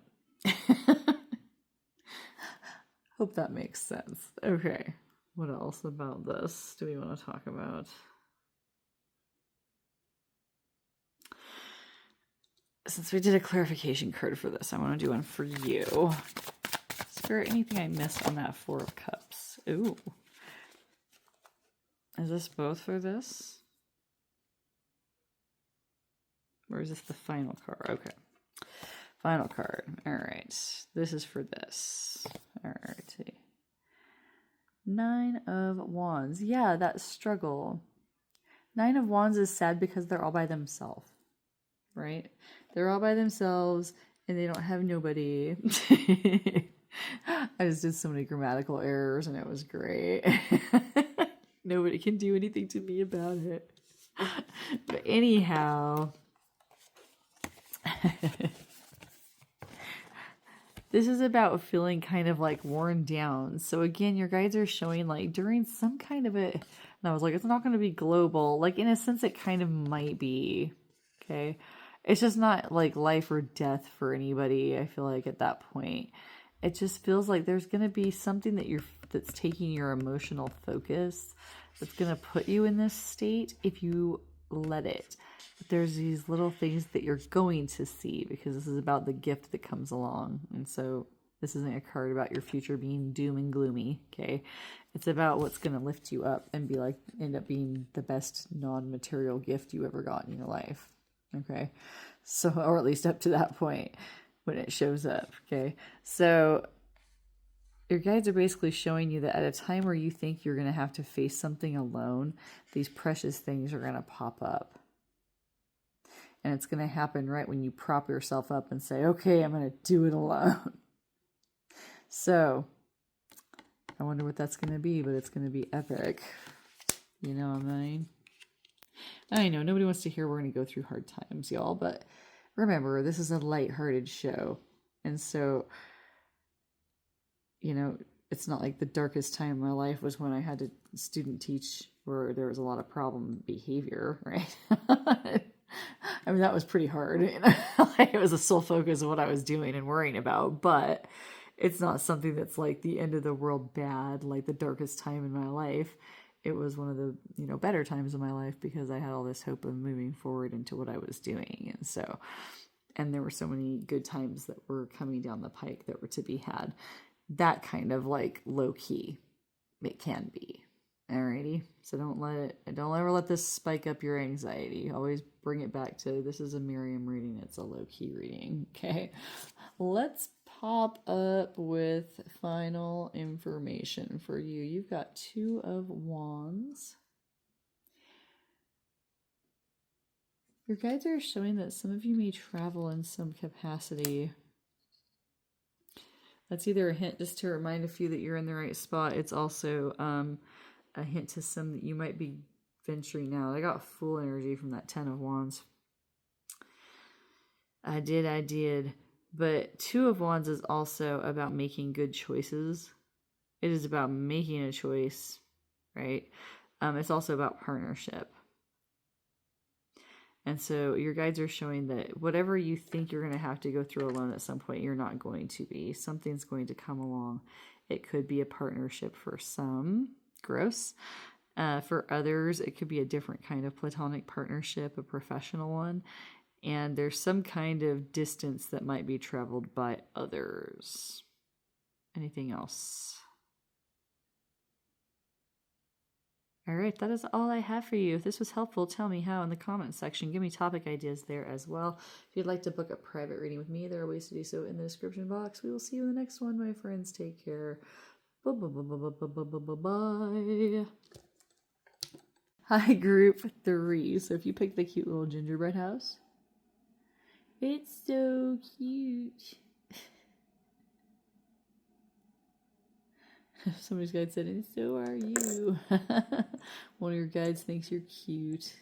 Hope that makes sense. Okay. What else about this do we want to talk about? Since we did a clarification card for this, I want to do one for you. Is there anything I missed on that Four of Cups? Ooh. Is this both for this? Or is this the final card? Okay. Final card. All right. This is for this. All right. 9 of Wands. Yeah, that struggle. 9 of Wands is sad because they're all by themselves. Right? They're all by themselves and they don't have nobody. I just did so many grammatical errors and it was great. Nobody can do anything to me about it. But anyhow, this is about feeling kind of like worn down. So again, your guides are showing like during some kind of it, and I was like, it's not going to be global. Like in a sense, it kind of might be. Okay. It's just not like life or death for anybody. I feel like at that point, it just feels like there's going to be something that's taking your emotional focus that's going to put you in this state if you let it. But there's these little things that you're going to see because this is about the gift that comes along. And so this isn't a card about your future being doom and gloomy. Okay. It's about what's going to lift you up and be like, end up being the best non-material gift you ever got in your life. Okay. So, or at least up to that point when it shows up. Okay. So your guides are basically showing you that at a time where you think you're going to have to face something alone, these precious things are going to pop up. And it's going to happen right when you prop yourself up and say, okay, I'm going to do it alone. So I wonder what that's going to be, but it's going to be epic. You know what I mean? I know nobody wants to hear we're going to go through hard times, y'all, but remember, this is a lighthearted show. And so, you know, it's not like the darkest time in my life was when I had to student teach where there was a lot of problem behavior, right? I mean, that was pretty hard. You know? It was the sole focus of what I was doing and worrying about, but it's not something that's like the end of the world bad, like the darkest time in my life. It was one of the, you know, better times of my life because I had all this hope of moving forward into what I was doing. And so, and there were so many good times that were coming down the pike that were to be had. that kind of like low key it can be. Alrighty, so don't ever let this spike up your anxiety. Always bring it back to, this is a Miriam reading, it's a low key reading. Okay, let's pop up with final information for you. You've got 2 of Wands. Your guides are showing that some of you may travel in some capacity. That's either a hint just to remind a few that you're in the right spot. It's also a hint to some that you might be venturing out. I got Fool energy from that 10 of Wands. I did. But 2 of Wands is also about making good choices. It is about making a choice, right? It's also about partnership. And so your guides are showing that whatever you think you're going to have to go through alone at some point, you're not going to be. Something's going to come along. It could be a partnership for some. Gross. For others, it could be a different kind of platonic partnership, a professional one. And there's some kind of distance that might be traveled by others. Anything else? All right, that is all I have for you. If this was helpful, tell me how in the comments section. Give me topic ideas there as well. If you'd like to book a private reading with me, there are ways to do so in the description box. We will see you in the next one, my friends. Take care. Bye. Hi, group 3. So if you pick the cute little gingerbread house, it's so cute. Somebody's guide said, and so are you. One of your guides thinks you're cute.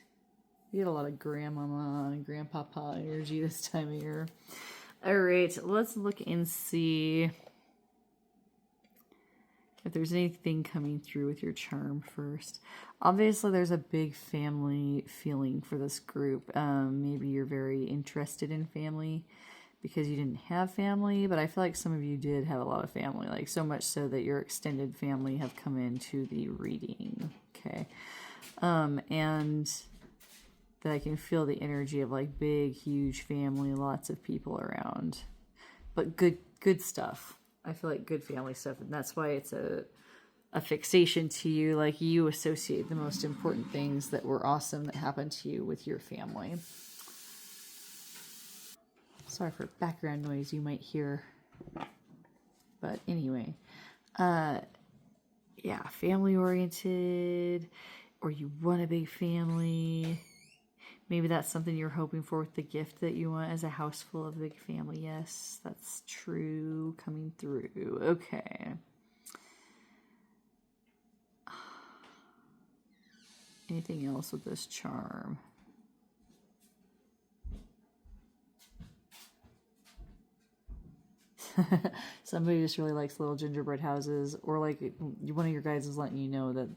You get a lot of grandmama and grandpapa energy this time of year. All right, let's look and see if there's anything coming through with your charm first. Obviously, there's a big family feeling for this group. Maybe you're very interested in family because you didn't have family, but I feel like some of you did have a lot of family, like so much so that your extended family have come into the reading, okay? And that I can feel the energy of like big, huge family, lots of people around, but good stuff. I feel like good family stuff, and that's why it's a fixation to you, like you associate the most important things that were awesome that happened to you with your family. Sorry for background noise you might hear. But anyway, yeah, family oriented, or you want a big family. Maybe that's something you're hoping for with the gift that you want as a house full of big family. Yes, that's true, coming through. Okay. Anything else with this charm? Somebody just really likes little gingerbread houses, or like one of your guides is letting you know that,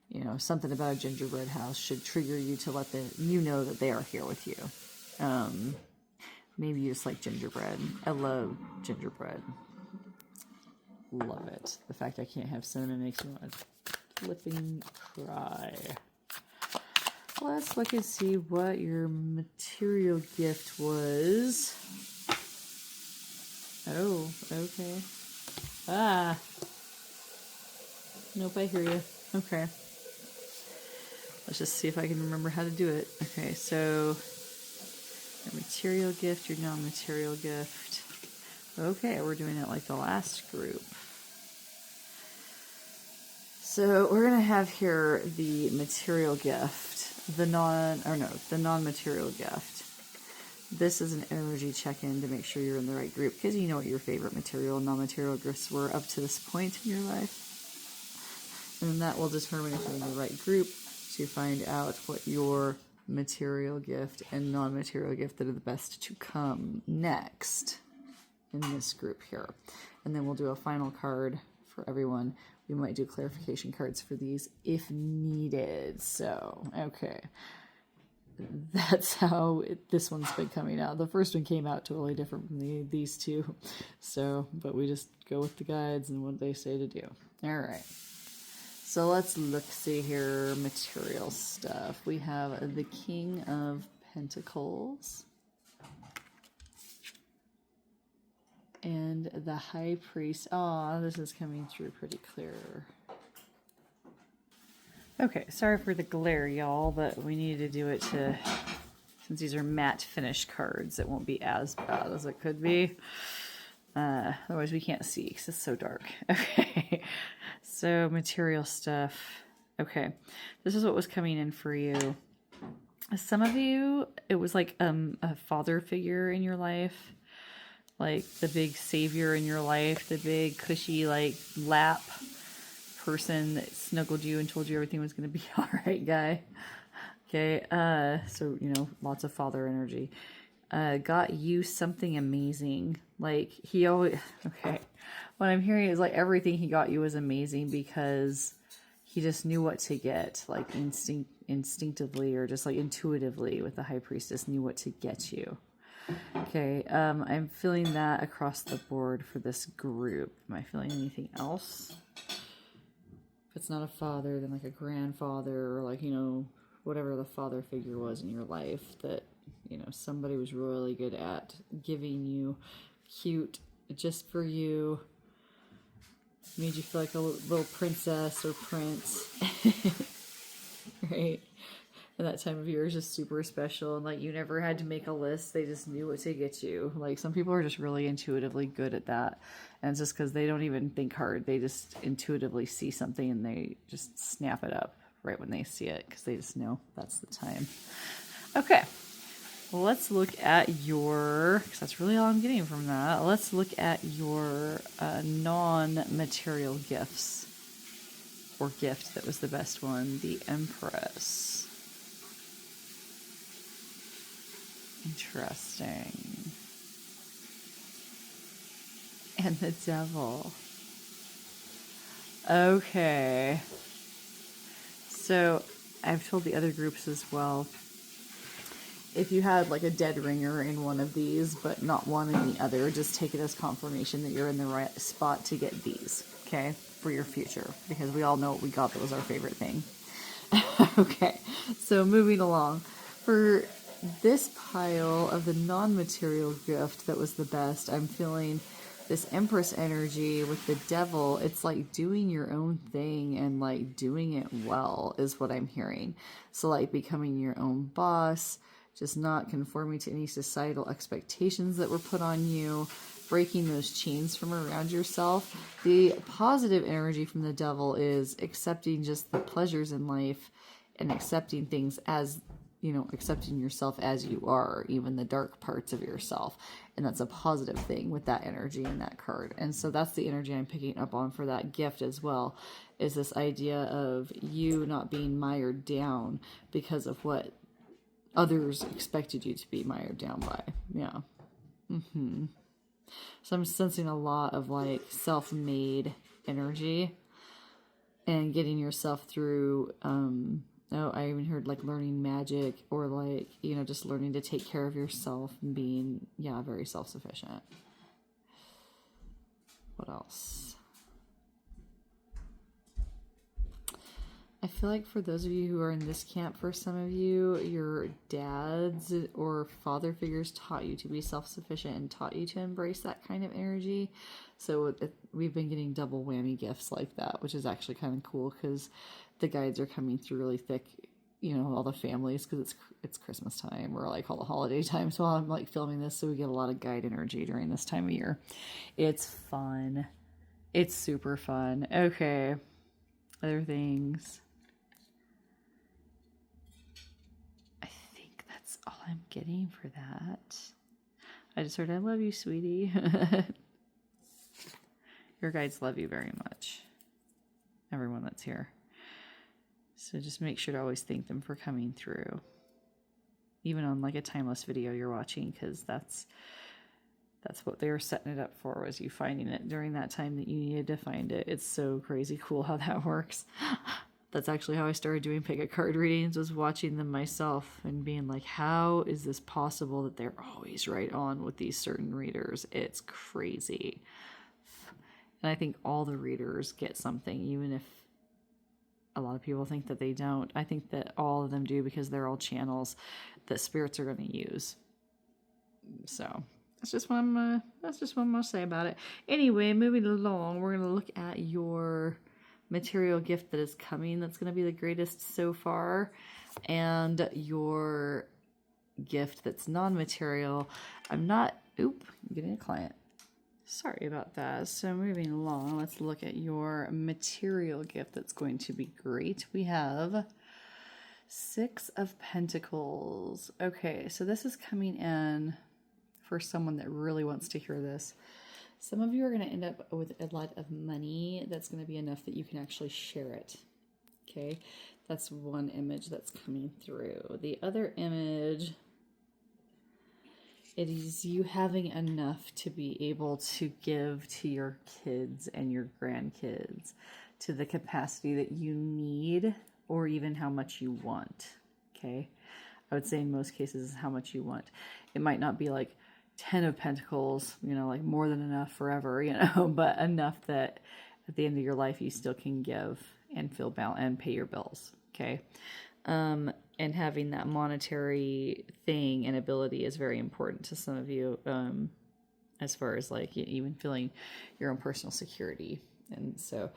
you know, something about a gingerbread house should trigger you to let you know that they are here with you. Maybe you just like gingerbread. I love gingerbread. Love it. The fact I can't have cinnamon makes me want to flipping cry. Let's look and see what your material gift was. Oh, okay. Ah. Nope, I hear you. Okay. Let's just see if I can remember how to do it. Okay, so your material gift, your non-material gift. Okay, we're doing it like the last group. So we're going to have here the material gift, the non-material gift. This is an energy check-in to make sure you're in the right group, because you know what your favorite material and non-material gifts were up to this point in your life. And that will determine if you're in the right group to find out what your material gift and non-material gift that are the best to come next in this group here. And then we'll do a final card for everyone. We might do clarification cards for these if needed. So, okay. That's how this one's been coming out. The first one came out totally different from these two. So, but we just go with the guides and what they say to do. All right. So let's see here. Material stuff. We have the King of Pentacles. and the high priest. Oh, this is coming through pretty clear. Okay, sorry for the glare, y'all, but we need to do it to, since these are matte finish cards, it won't be as bad as it could be. Otherwise we can't see because it's so dark. Okay, so material stuff. Okay, this is what was coming in for you. Some of you, it was like a father figure in your life, like the big savior in your life, the big cushy like lap person that snuggled you and told you everything was going to be all right guy. Okay, so, you know, lots of father energy. Got you something amazing. Like, he always... Okay, what I'm hearing is, like, everything he got you was amazing because he just knew what to get, like, instinctively or just, like, intuitively with the High Priestess, knew what to get you. Okay, I'm feeling that across the board for this group. Am I feeling anything else? If it's not a father, then, like, a grandfather or, like, you know, whatever the father figure was in your life that, you know, somebody was really good at giving you cute, just for you, made you feel like a little princess or prince, right? And that time of year is just super special, and like you never had to make a list, they just knew what to get you. Like some people are just really intuitively good at that, and it's just because they don't even think hard, they just intuitively see something and they just snap it up right when they see it because they just know that's the time. Okay, well, let's look at your, because that's really all I'm getting from that. Let's look at your non-material gifts, or gift that was the best one. The Empress. Interesting. And the Devil. Okay. So I've told the other groups as well, if you had like a dead ringer in one of these, but not one in the other, just take it as confirmation that you're in the right spot to get these, okay, for your future, because we all know what we got that was our favorite thing. Okay, so moving along. For this pile of the non-material gift that was the best, I'm feeling this Empress energy with the Devil. It's like doing your own thing and like doing it well is what I'm hearing. So like becoming your own boss, just not conforming to any societal expectations that were put on you, breaking those chains from around yourself. The positive energy from the Devil is accepting just the pleasures in life and accepting things as, you know, accepting yourself as you are, even the dark parts of yourself. And that's a positive thing with that energy in that card. And so that's the energy I'm picking up on for that gift as well, is this idea of you not being mired down because of what others expected you to be mired down by. Yeah. So I'm sensing a lot of like self-made energy and getting yourself through, I even heard like learning magic, or like, you know, just learning to take care of yourself and being, yeah, very self-sufficient. What else? I feel like for those of you who are in this camp, for some of you, your dads or father figures taught you to be self-sufficient and taught you to embrace that kind of energy. So we've been getting double whammy gifts like that, which is actually kind of cool because the guides are coming through really thick, you know, all the families, because it's Christmas time or like all the holiday times while I'm like filming this. So we get a lot of guide energy during this time of year. It's fun. It's super fun. Okay. Other things. All I'm getting for that. I just heard, I love you, sweetie. Your guides love you very much. Everyone that's here. So just make sure to always thank them for coming through. Even on like a timeless video you're watching, because that's what they were setting it up for, was you finding it during that time that you needed to find it. It's so crazy cool how that works. That's actually how I started doing pick-a card readings, was watching them myself and being like, how is this possible that they're always right on with these certain readers? It's crazy. And I think all the readers get something, even if a lot of people think that they don't. I think that all of them do, because they're all channels that spirits are going to use. So That's just what I'm gonna say about it. Anyway, moving along, we're gonna look at your material gift that is coming. That's gonna be the greatest so far, and your gift that's non-material. I'm getting a client. Sorry about that. So moving along, let's look at your material gift that's going to be great. We have Six of Pentacles. Okay, so this is coming in for someone that really wants to hear this. Some of you are going to end up with a lot of money that's going to be enough that you can actually share it. Okay, that's one image that's coming through. The other image, it is you having enough to be able to give to your kids and your grandkids to the capacity that you need or even how much you want. Okay, I would say in most cases how much you want. It might not be like 10 of Pentacles, like more than enough forever, but enough that at the end of your life you still can give and feel bound and pay your bills. Okay. And having that monetary thing and ability is very important to some of you, as far as like even feeling your own personal security. And so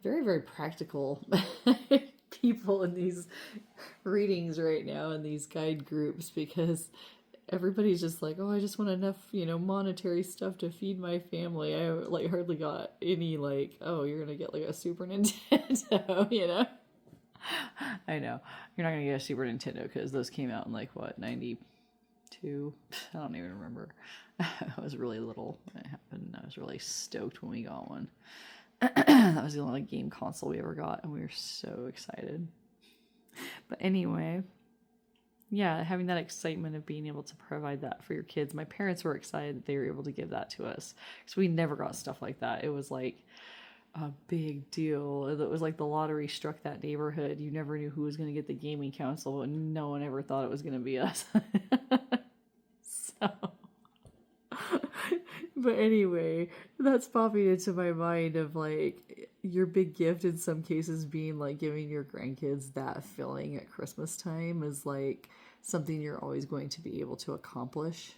very, very practical people in these readings right now in these guide groups, because everybody's just like, oh, I just want enough, monetary stuff to feed my family. I like hardly got any like, oh, you're gonna get like a Super Nintendo, I know you're not gonna get a Super Nintendo because those came out in like what, 92? I don't even remember. I was really little when it happened. I was really stoked when we got one. That was the only game console we ever got, and we were so excited. But anyway, yeah, having that excitement of being able to provide that for your kids. My parents were excited that they were able to give that to us because we never got stuff like that. It was like a big deal. It was like the lottery struck that neighborhood. You never knew who was going to get the gaming console, and no one ever thought it was going to be us. So, but anyway, that's popping into my mind of like your big gift in some cases being like giving your grandkids that feeling at Christmas time is like something you're always going to be able to accomplish.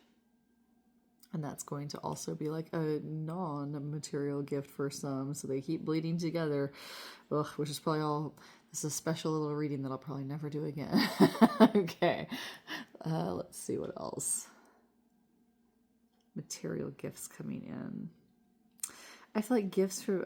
And that's going to also be like a non-material gift for some. So they keep bleeding together. Ugh, which is probably all. This is a special little reading that I'll probably never do again. Okay. Let's see what else. Material gifts coming in. I feel like gifts for...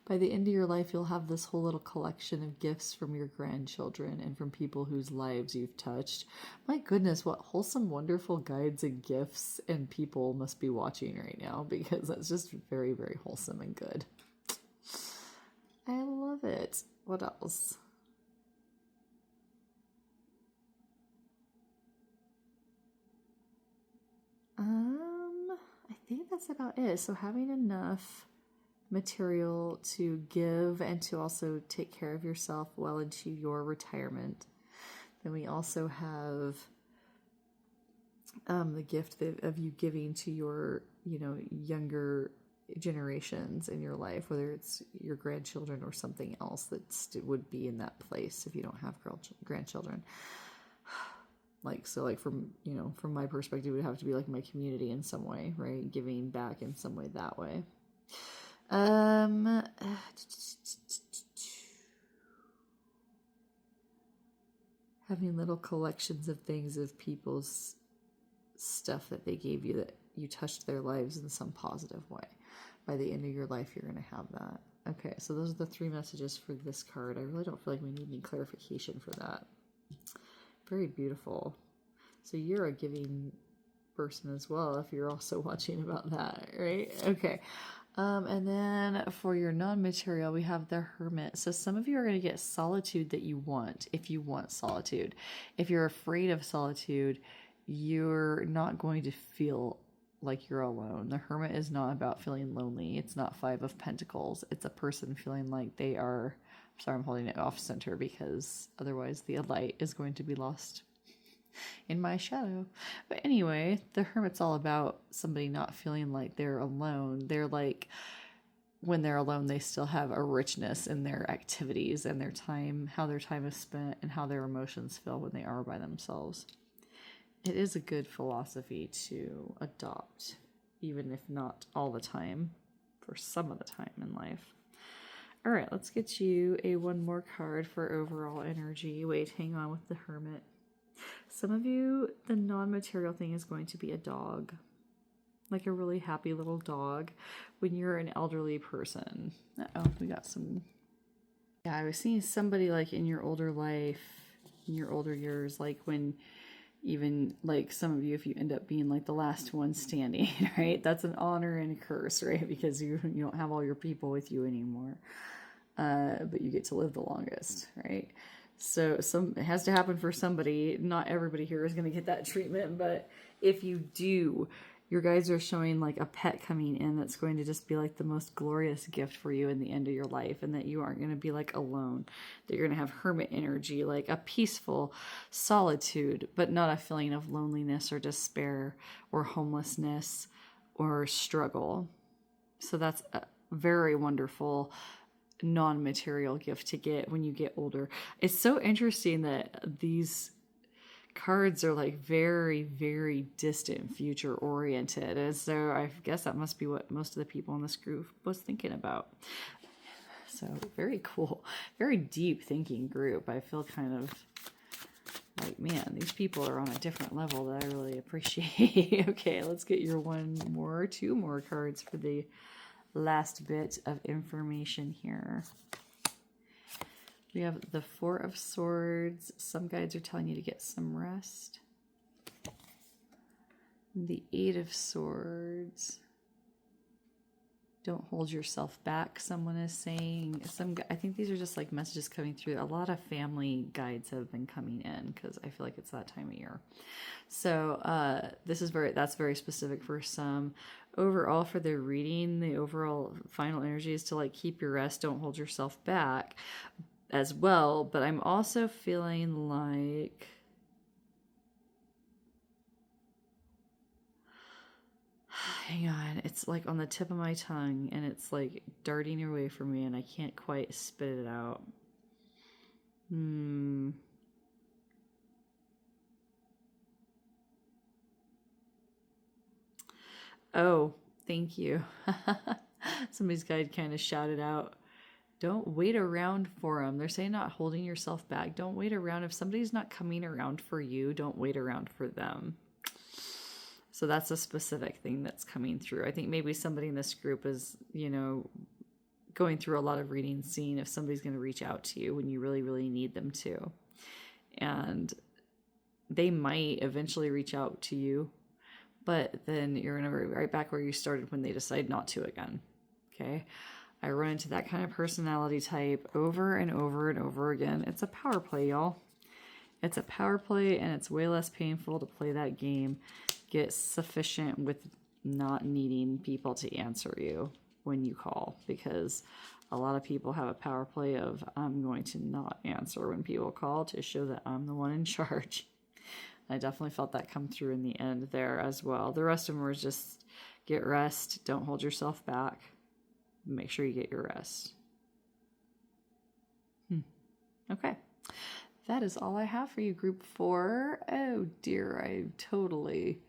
By the end of your life, you'll have this whole little collection of gifts from your grandchildren and from people whose lives you've touched. My goodness, what wholesome, wonderful guides and gifts and people must be watching right now, because that's just very, very wholesome and good. I love it. What else? I think that's about it. So having enough material to give and to also take care of yourself well into your retirement. Then we also have the gift of you giving to your, younger generations in your life, whether it's your grandchildren or something else that would be in that place if you don't have grandchildren. From my perspective, it would have to be like my community in some way, right? Giving back in some way that way. Having little collections of things of people's stuff that they gave you that you touched their lives in some positive way. By the end of your life, you're going to have that. Okay, so those are the 3 messages for this card. I really don't feel like we need any clarification for that. Very beautiful. So you're a giving person as well, if you're also watching about that, right? Okay. And then for your non-material, we have the Hermit. So some of you are going to get solitude that you want, if you want solitude. If you're afraid of solitude, you're not going to feel like you're alone. The Hermit is not about feeling lonely. It's not 5 of Pentacles. It's a person feeling like they are... Sorry, I'm holding it off center because otherwise the light is going to be lost in my shadow. But anyway, the Hermit's all about somebody not feeling like they're alone. They're like, when they're alone, they still have a richness in their activities and their time, how their time is spent and how their emotions feel when they are by themselves. it is a good philosophy to adopt, even if not all the time, for some of the time in life. All right, let's get you one more card for overall energy. Wait, hang on with the Hermit. Some of you, the non-material thing is going to be a dog, like a really happy little dog when you're an elderly person. Uh-oh, we got some. Yeah, I was seeing somebody like in your older life, in your older years, like when even like some of you, if you end up being like the last one standing, right? That's an honor and a curse, right? Because you don't have all your people with you anymore, but you get to live the longest, right? So it has to happen for somebody. Not everybody here is going to get that treatment, but if you do, your guides are showing like a pet coming in that's going to just be like the most glorious gift for you in the end of your life, and that you aren't going to be like alone, that you're going to have hermit energy, like a peaceful solitude, but not a feeling of loneliness or despair or homelessness or struggle. So that's a very wonderful non-material gift to get when you get older. It's so interesting that these cards are like very, very distant future oriented, and so I guess that must be what most of the people in this group was thinking about. So very cool, very deep thinking group. I feel kind of like, man, these people are on a different level that I really appreciate. Okay, let's get your two more cards for the last bit of information here. We have the Four of Swords. Some guides are telling you to get some rest. The Eight of Swords. Don't hold yourself back, someone is saying. I think these are just like messages coming through. A lot of family guides have been coming in because I feel like it's that time of year. So that's very specific for some. Overall, for the reading, the overall final energy is to like keep your rest, don't hold yourself back as well. But I'm also feeling like hang on, it's like on the tip of my tongue and it's like darting away from me and I can't quite spit it out. Oh, thank you. Somebody's guide kind of shouted out, don't wait around for them. They're saying not holding yourself back. Don't wait around. If somebody's not coming around for you, don't wait around for them. So that's a specific thing that's coming through. I think maybe somebody in this group is, going through a lot of reading, seeing if somebody's going to reach out to you when you really, really need them to. And they might eventually reach out to you, but then you're going to be right back where you started when they decide not to again. Okay. I run into that kind of personality type over and over and over again. It's a power play, y'all. It's a power play, and it's way less painful to play that game. Get sufficient with not needing people to answer you when you call, because a lot of people have a power play of I'm going to not answer when people call to show that I'm the one in charge. I definitely felt that come through in the end there as well. The rest of them were just get rest, don't hold yourself back. Make sure you get your rest. Okay. That is all I have for you, Group 4. Oh, dear. I totally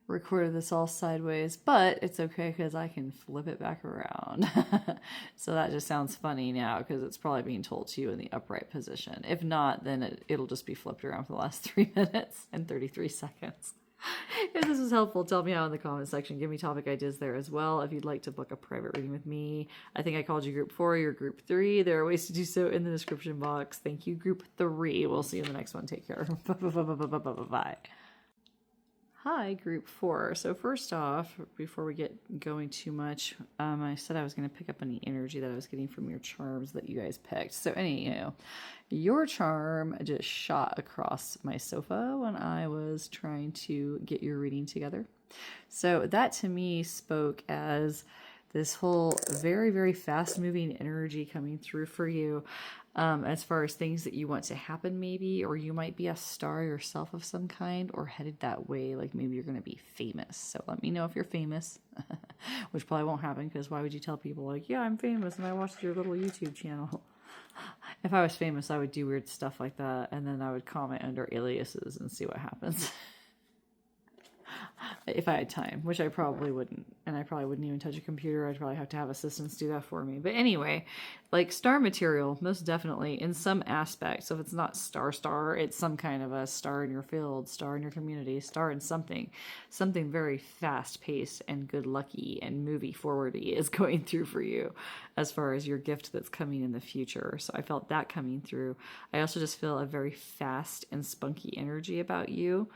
recorded this all sideways, but it's okay because I can flip it back around. So that just sounds funny now because it's probably being told to you in the upright position. If not, then it'll just be flipped around for the last 3 minutes and 33 seconds. If this was helpful, tell me out in the comment section. Give me topic ideas there as well. If you'd like to book a private reading with me, I think I called you Group 4, you're Group 3. There are ways to do so in the description box. Thank you, Group 3. We'll see you in the next one. Take care. Bye. Hi, Group 4. So first off, before we get going too much, I said I was going to pick up any energy that I was getting from your charms that you guys picked. So your charm just shot across my sofa when I was trying to get your reading together. So that to me spoke as this whole very, very fast-moving energy coming through for you. As far as things that you want to happen maybe, or you might be a star yourself of some kind or headed that way, like maybe you're going to be famous. So let me know if you're famous, which probably won't happen because why would you tell people like, yeah, I'm famous and I watched your little YouTube channel. If I was famous, I would do weird stuff like that and then I would comment under aliases and see what happens. if I had time, which I probably wouldn't. And I probably wouldn't even touch a computer. I'd probably have to have assistants do that for me. But anyway, like star material, most definitely in some aspect. So if it's not star, it's some kind of a star in your field, star in your community, star in something. Something very fast paced and good lucky and movie forwardy is going through for you as far as your gift that's coming in the future. So I felt that coming through. I also just feel a very fast and spunky energy about you.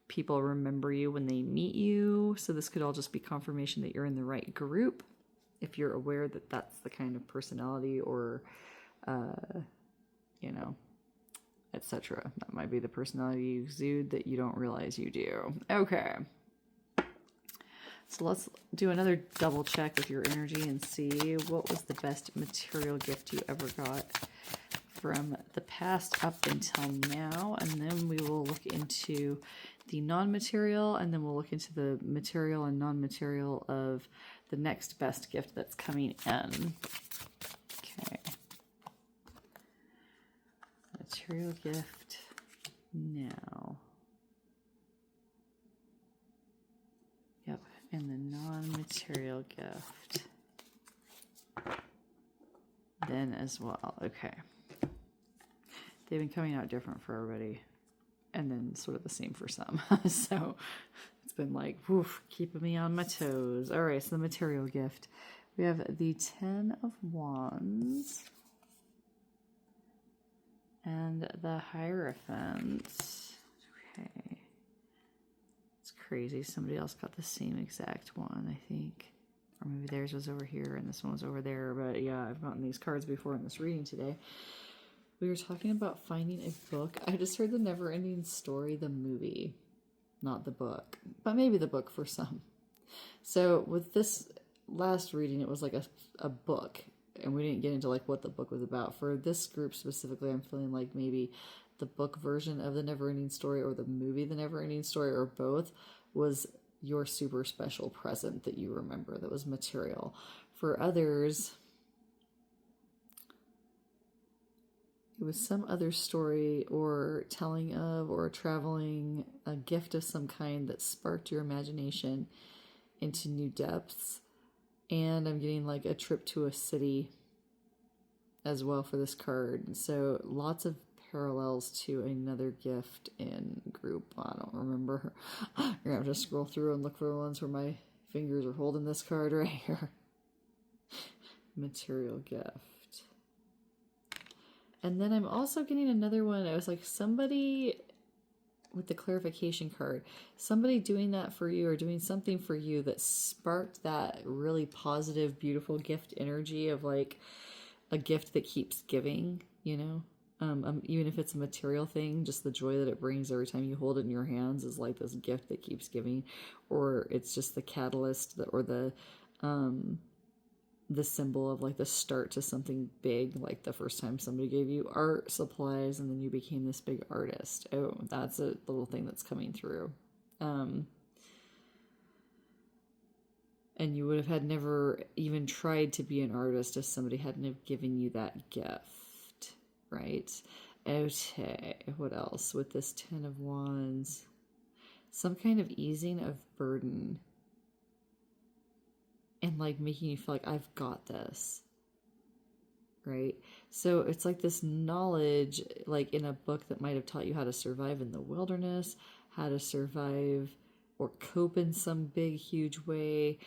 People remember you when they meet you. So this could all just be confirmation that you're in the right group. If you're aware that that's the kind of personality or, you know, etc. That might be the personality you exude that you don't realize you do. Okay. So let's do another double check with your energy and see what was the best material gift you ever got from the past up until now. And then we will look into the non-material, and then we'll look into the material and non-material of the next best gift that's coming in. Okay. Material gift now. Yep, and the non-material gift then as well. Okay. They've been coming out different for everybody, and then sort of the same for some. So it's been like, woof, keeping me on my toes. All right, so the material gift. We have the 10 of Wands and the Hierophant. Okay. It's crazy. Somebody else got the same exact one, I think. Or maybe theirs was over here and this one was over there. But yeah, I've gotten these cards before in this reading today. We were talking about finding a book. I just heard the Never-Ending Story, the movie, not the book, but maybe the book for some. So with this last reading, it was like a book, and we didn't get into like what the book was about. For this group specifically, I'm feeling like maybe the book version of the Never-Ending Story or the movie The Never-Ending Story or both was your super special present that you remember that was material. For others, it was some other story or telling of or traveling, a gift of some kind that sparked your imagination into new depths. And I'm getting like a trip to a city as well for this card. So lots of parallels to another gift in group. I don't remember. You're going to have to scroll through and look for the ones where my fingers are holding this card right here. Material gift. And then I'm also getting another one. I was like, somebody with the clarification card, somebody doing that for you or doing something for you that sparked that really positive, beautiful gift energy of like a gift that keeps giving, you know? Even if it's a material thing, just the joy that it brings every time you hold it in your hands is like this gift that keeps giving, or it's just the catalyst or the symbol of like the start to something big, like the first time somebody gave you art supplies and then you became this big artist. Oh, that's a little thing that's coming through. And you would have had never even tried to be an artist if somebody hadn't have given you that gift, right? Okay, what else with this 10 of Wands? Some kind of easing of burden. And like making you feel like I've got this, right? So it's like this knowledge, like in a book that might have taught you how to survive in the wilderness, how to survive or cope in some big, huge way.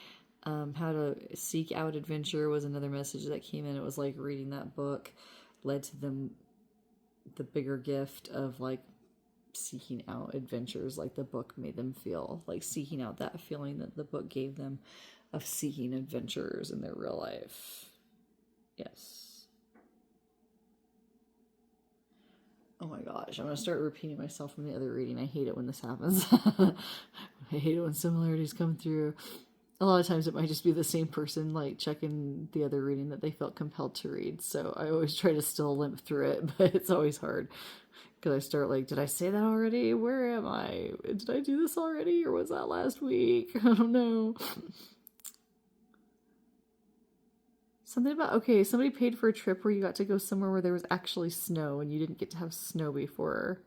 How to seek out adventure was another message that came in. It was like reading that book led to them the bigger gift of like seeking out adventures, like the book made them feel, like seeking out that feeling that the book gave them of seeking adventures in their real life. Yes. Oh my gosh, I'm going to start repeating myself from the other reading. I hate it when this happens. I hate it when similarities come through. A lot of times it might just be the same person like checking the other reading that they felt compelled to read. So I always try to still limp through it, but it's always hard. Because I start like, did I say that already? Where am I? Did I do this already? Or was that last week? I don't know. Something about, okay, somebody paid for a trip where you got to go somewhere where there was actually snow and you didn't get to have snow before.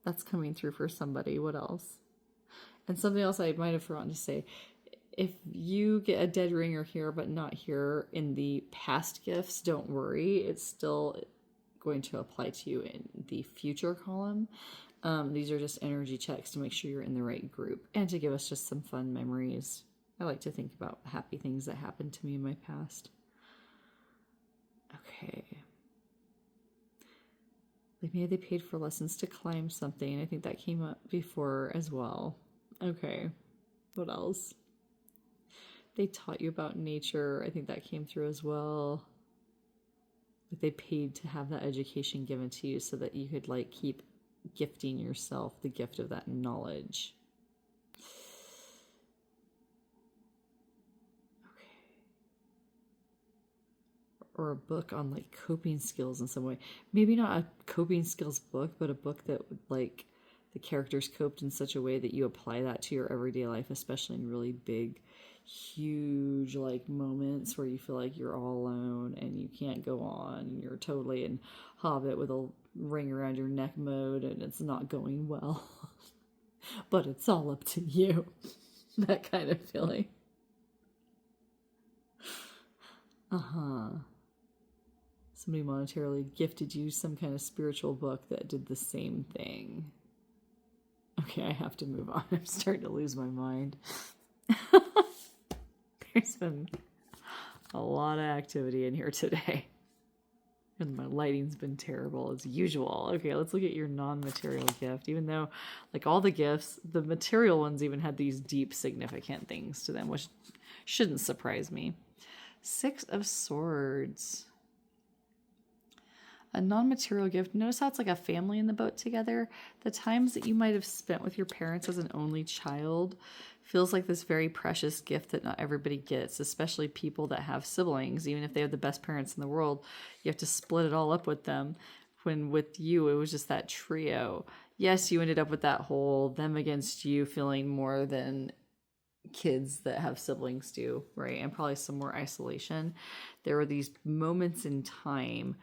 That's coming through for somebody. What else? And something else I might have forgotten to say. If you get a dead ringer here but not here in the past gifts, don't worry. It's still going to apply to you in the future column. These are just energy checks to make sure you're in the right group and to give us just some fun memories. I like to think about happy things that happened to me in my past. Okay. Like maybe they paid for lessons to climb something. I think that came up before as well. Okay. What else? They taught you about nature. I think that came through as well. Like they paid to have that education given to you so that you could like keep gifting yourself the gift of that knowledge. Or a book on like coping skills in some way. Maybe not a coping skills book, but a book that would like the characters coped in such a way that you apply that to your everyday life, especially in really big, huge like moments where you feel like you're all alone and you can't go on and you're totally in Hobbit with a ring around your neck mode and it's not going well. But it's all up to you. That kind of feeling. Somebody monetarily gifted you some kind of spiritual book that did the same thing. Okay, I have to move on. I'm starting to lose my mind. There's been a lot of activity in here today. And my lighting's been terrible as usual. Okay, let's look at your non-material gift. Even though, like all the gifts, the material ones even had these deep, significant things to them, which shouldn't surprise me. 6 of Swords. A non-material gift. Notice how it's like a family in the boat together. The times that you might have spent with your parents as an only child feels like this very precious gift that not everybody gets, especially people that have siblings. Even if they have the best parents in the world, you have to split it all up with them. When with you, it was just that trio. Yes, you ended up with that whole them against you feeling more than kids that have siblings do, right? And probably some more isolation. There were these moments in time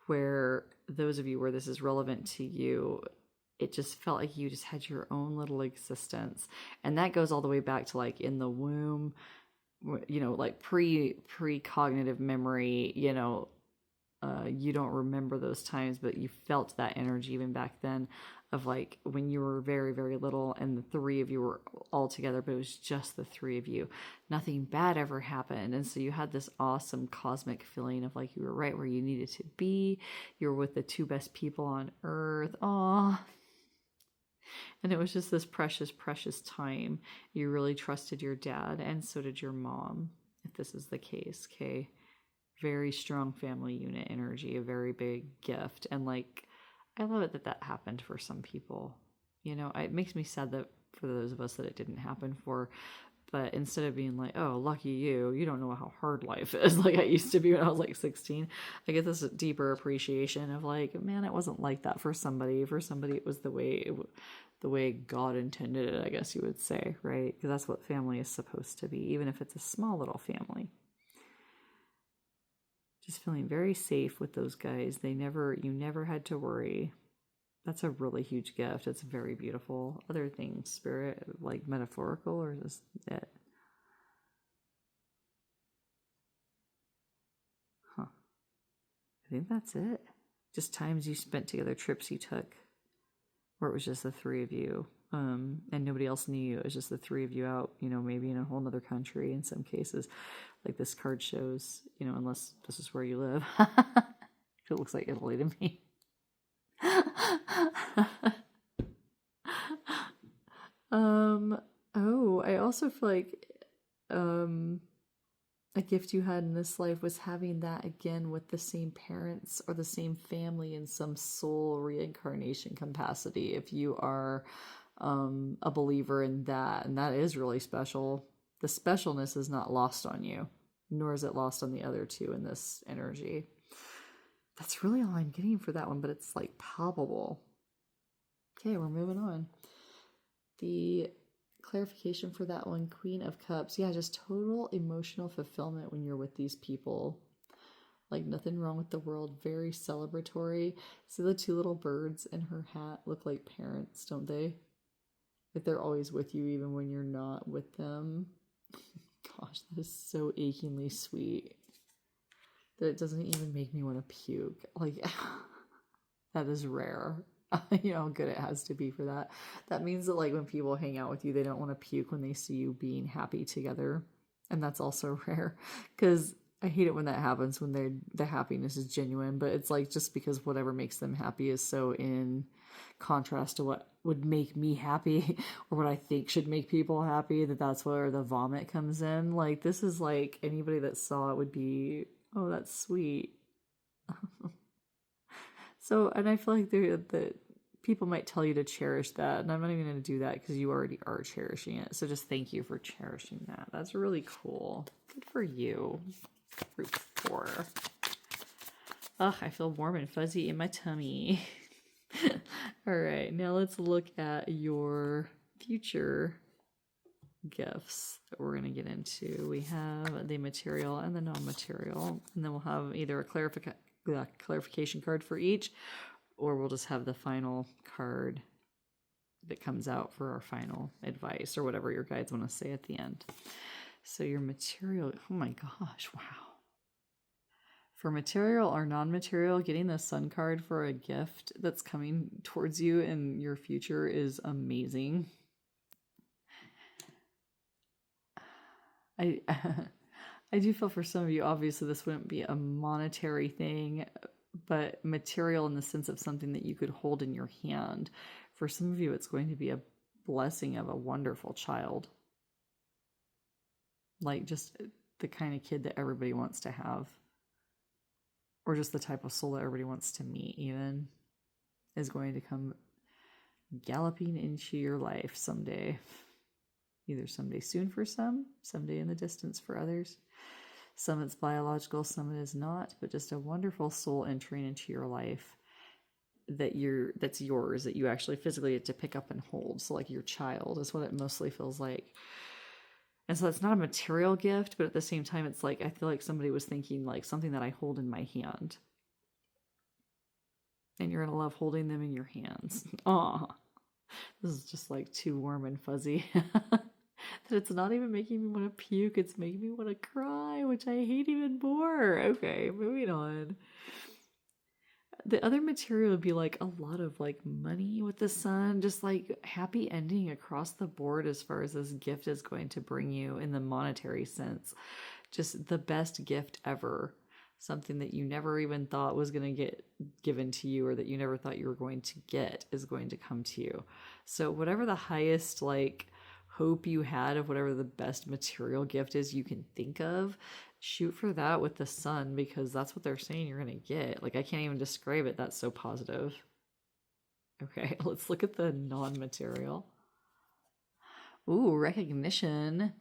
where those of you where this is relevant to you, it just felt like you just had your own little existence. And that goes all the way back to like in the womb, you know, like pre-cognitive memory, you know, you don't remember those times, but you felt that energy even back then of like when you were very, very little and the 3 of you were all together, but it was just the 3 of you. Nothing bad ever happened. And so you had this awesome cosmic feeling of like you were right where you needed to be. You were with the 2 best people on earth. Aw. And it was just this precious, precious time. You really trusted your dad, and so did your mom, if this is the case, okay? Very strong family unit energy, a very big gift. And like, I love it that that happened for some people. You know, it makes me sad that for those of us that it didn't happen for, but instead of being like, oh, lucky you, you don't know how hard life is, like I used to be when I was like 16, I get this deeper appreciation of like, man, it wasn't like that for somebody. For somebody, it was the way God intended it, I guess you would say, right? Because that's what family is supposed to be, even if it's a small little family. Just feeling very safe with those guys. You never had to worry. That's a really huge gift. It's very beautiful. Other things, spirit, like metaphorical, or just it? Huh. I think that's it. Just times you spent together, trips you took, where it was just the 3 of you. And nobody else knew you. It was just the 3 of you out, you know, maybe in a whole other country in some cases, like this card shows, you know, unless this is where you live. It looks like Italy to me. Oh, I also feel like a gift you had in this life was having that again with the same parents or the same family in some soul reincarnation capacity, if you are a believer in that. And that is really special. The specialness is not lost on you, nor is it lost on the other 2 in this energy. That's really all I'm getting for that one, but it's like palpable. Okay, we're moving on. The clarification for that one, Queen of Cups. Yeah, just total emotional fulfillment when you're with these people. Like nothing wrong with the world. Very celebratory. See the 2 little birds in her hat look like parents, don't they? If they're always with you, even when you're not with them. Gosh, that is so achingly sweet that it doesn't even make me want to puke. Like, that is rare. You know how good it has to be for that. That means that, like, when people hang out with you, they don't want to puke when they see you being happy together. And that's also rare, because I hate it when that happens, when the happiness is genuine, but it's like just because whatever makes them happy is so in contrast to what would make me happy or what I think should make people happy, that's where the vomit comes in. Like, this is like anybody that saw it would be, oh, that's sweet. So, and I feel like that people might tell you to cherish that, and I'm not even going to do that because you already are cherishing it. So just thank you for cherishing that. That's really cool. Good for you. Group 4. Ugh, I feel warm and fuzzy in my tummy. All right, now let's look at your future gifts that we're going to get into. We have the material and the non-material, and then we'll have either a clarification card for each, or we'll just have the final card that comes out for our final advice, or whatever your guides want to say at the end. So your material, oh my gosh, wow. For material or non-material, getting the Sun card for a gift that's coming towards you in your future is amazing. I do feel for some of you, obviously this wouldn't be a monetary thing, but material in the sense of something that you could hold in your hand. For some of you, it's going to be a blessing of a wonderful child. Like just the kind of kid that everybody wants to have. Or just the type of soul that everybody wants to meet even, is going to come galloping into your life someday. Either someday soon for some, someday in the distance for others. Some it's biological, some it is not, but just a wonderful soul entering into your life that's yours, that you actually physically get to pick up and hold. So like your child is what it mostly feels like. And so it's not a material gift, but at the same time, it's like, I feel like somebody was thinking like something that I hold in my hand. And you're going to love holding them in your hands. Aw, this is just like too warm and fuzzy. That it's not even making me want to puke. It's making me want to cry, which I hate even more. Okay, moving on. The other material would be like a lot of like money with the Sun, just like happy ending across the board as far as this gift is going to bring you in the monetary sense. Just the best gift ever. Something that you never even thought was going to get given to you, or that you never thought you were going to get, is going to come to you. So whatever the highest like hope you had of whatever the best material gift is you can think of, shoot for that with the Sun, because that's what they're saying you're going to get. Like, I can't even describe it. That's so positive. Okay, let's look at the non-material. Ooh, recognition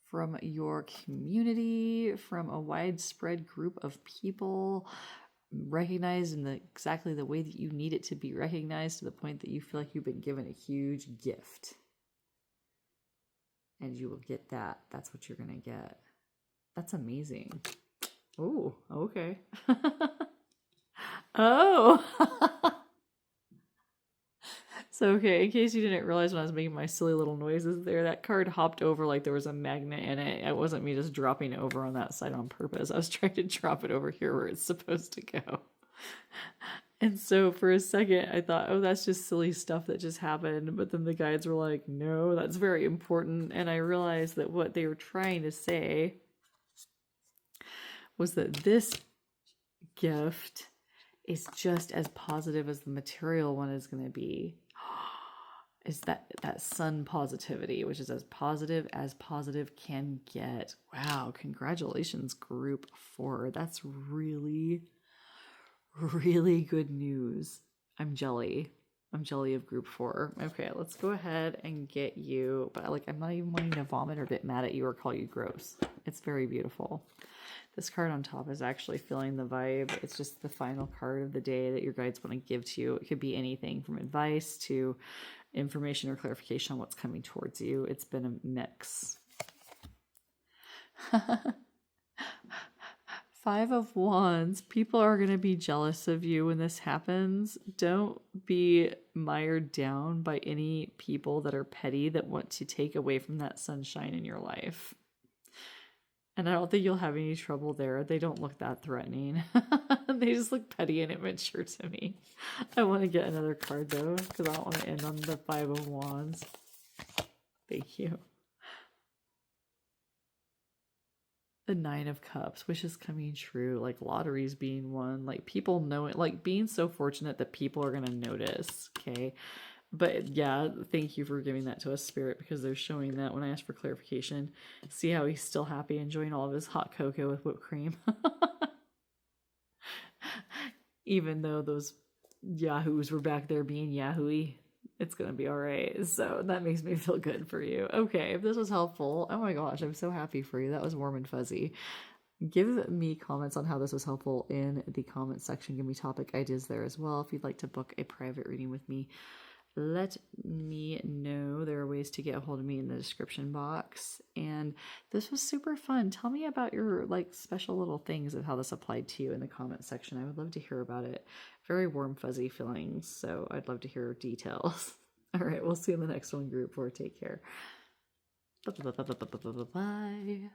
from your community, from a widespread group of people, recognized in exactly the way that you need it to be recognized, to the point that you feel like you've been given a huge gift. And you will get that. That's what you're going to get. That's amazing. Oh, okay. Oh. So, okay, in case you didn't realize when I was making my silly little noises there, that card hopped over like there was a magnet in it. It wasn't me just dropping it over on that side on purpose. I was trying to drop it over here where it's supposed to go. And so for a second, I thought, oh, that's just silly stuff that just happened. But then the guides were like, no, that's very important. And I realized that what they were trying to say was that this gift is just as positive as the material one is going to be. Is that Sun positivity, which is as positive can get. Wow, congratulations, group 4. That's really, really good news. I'm jelly of group 4. Okay, let's go ahead and get you, but like, I'm not even wanting to vomit or get mad at you or call you gross. It's very beautiful. This card on top is actually feeling the vibe. It's just the final card of the day that your guides want to give to you. It could be anything from advice to information or clarification on what's coming towards you. It's been a mix. Five of Wands. People are going to be jealous of you when this happens. Don't be mired down by any people that are petty that want to take away from that sunshine in your life. And I don't think you'll have any trouble there. They don't look that threatening. They just look petty and immature to me. I want to get another card though, because I don't want to end on the Five of Wands. Thank you. The Nine of Cups, which is coming true, like lotteries being won, like people knowing, like being so fortunate that people are going to notice, okay? But yeah, thank you for giving that to us, Spirit, because they're showing that when I asked for clarification. See how he's still happy enjoying all of his hot cocoa with whipped cream. Even though those yahoos were back there being yahoo-y, it's gonna be all right. So that makes me feel good for you. Okay, if this was helpful, oh my gosh, I'm so happy for you. That was warm and fuzzy. Give me comments on how this was helpful in the comment section. Give me topic ideas there as well. If you'd like to book a private reading with me, let me know. There are ways to get a hold of me in the description box. And this was super fun. Tell me about your like special little things of how this applied to you in the comment section. I would love to hear about it. Very warm, fuzzy feelings. So I'd love to hear details. All right, we'll see you in the next one, group 4. Take care. Bye.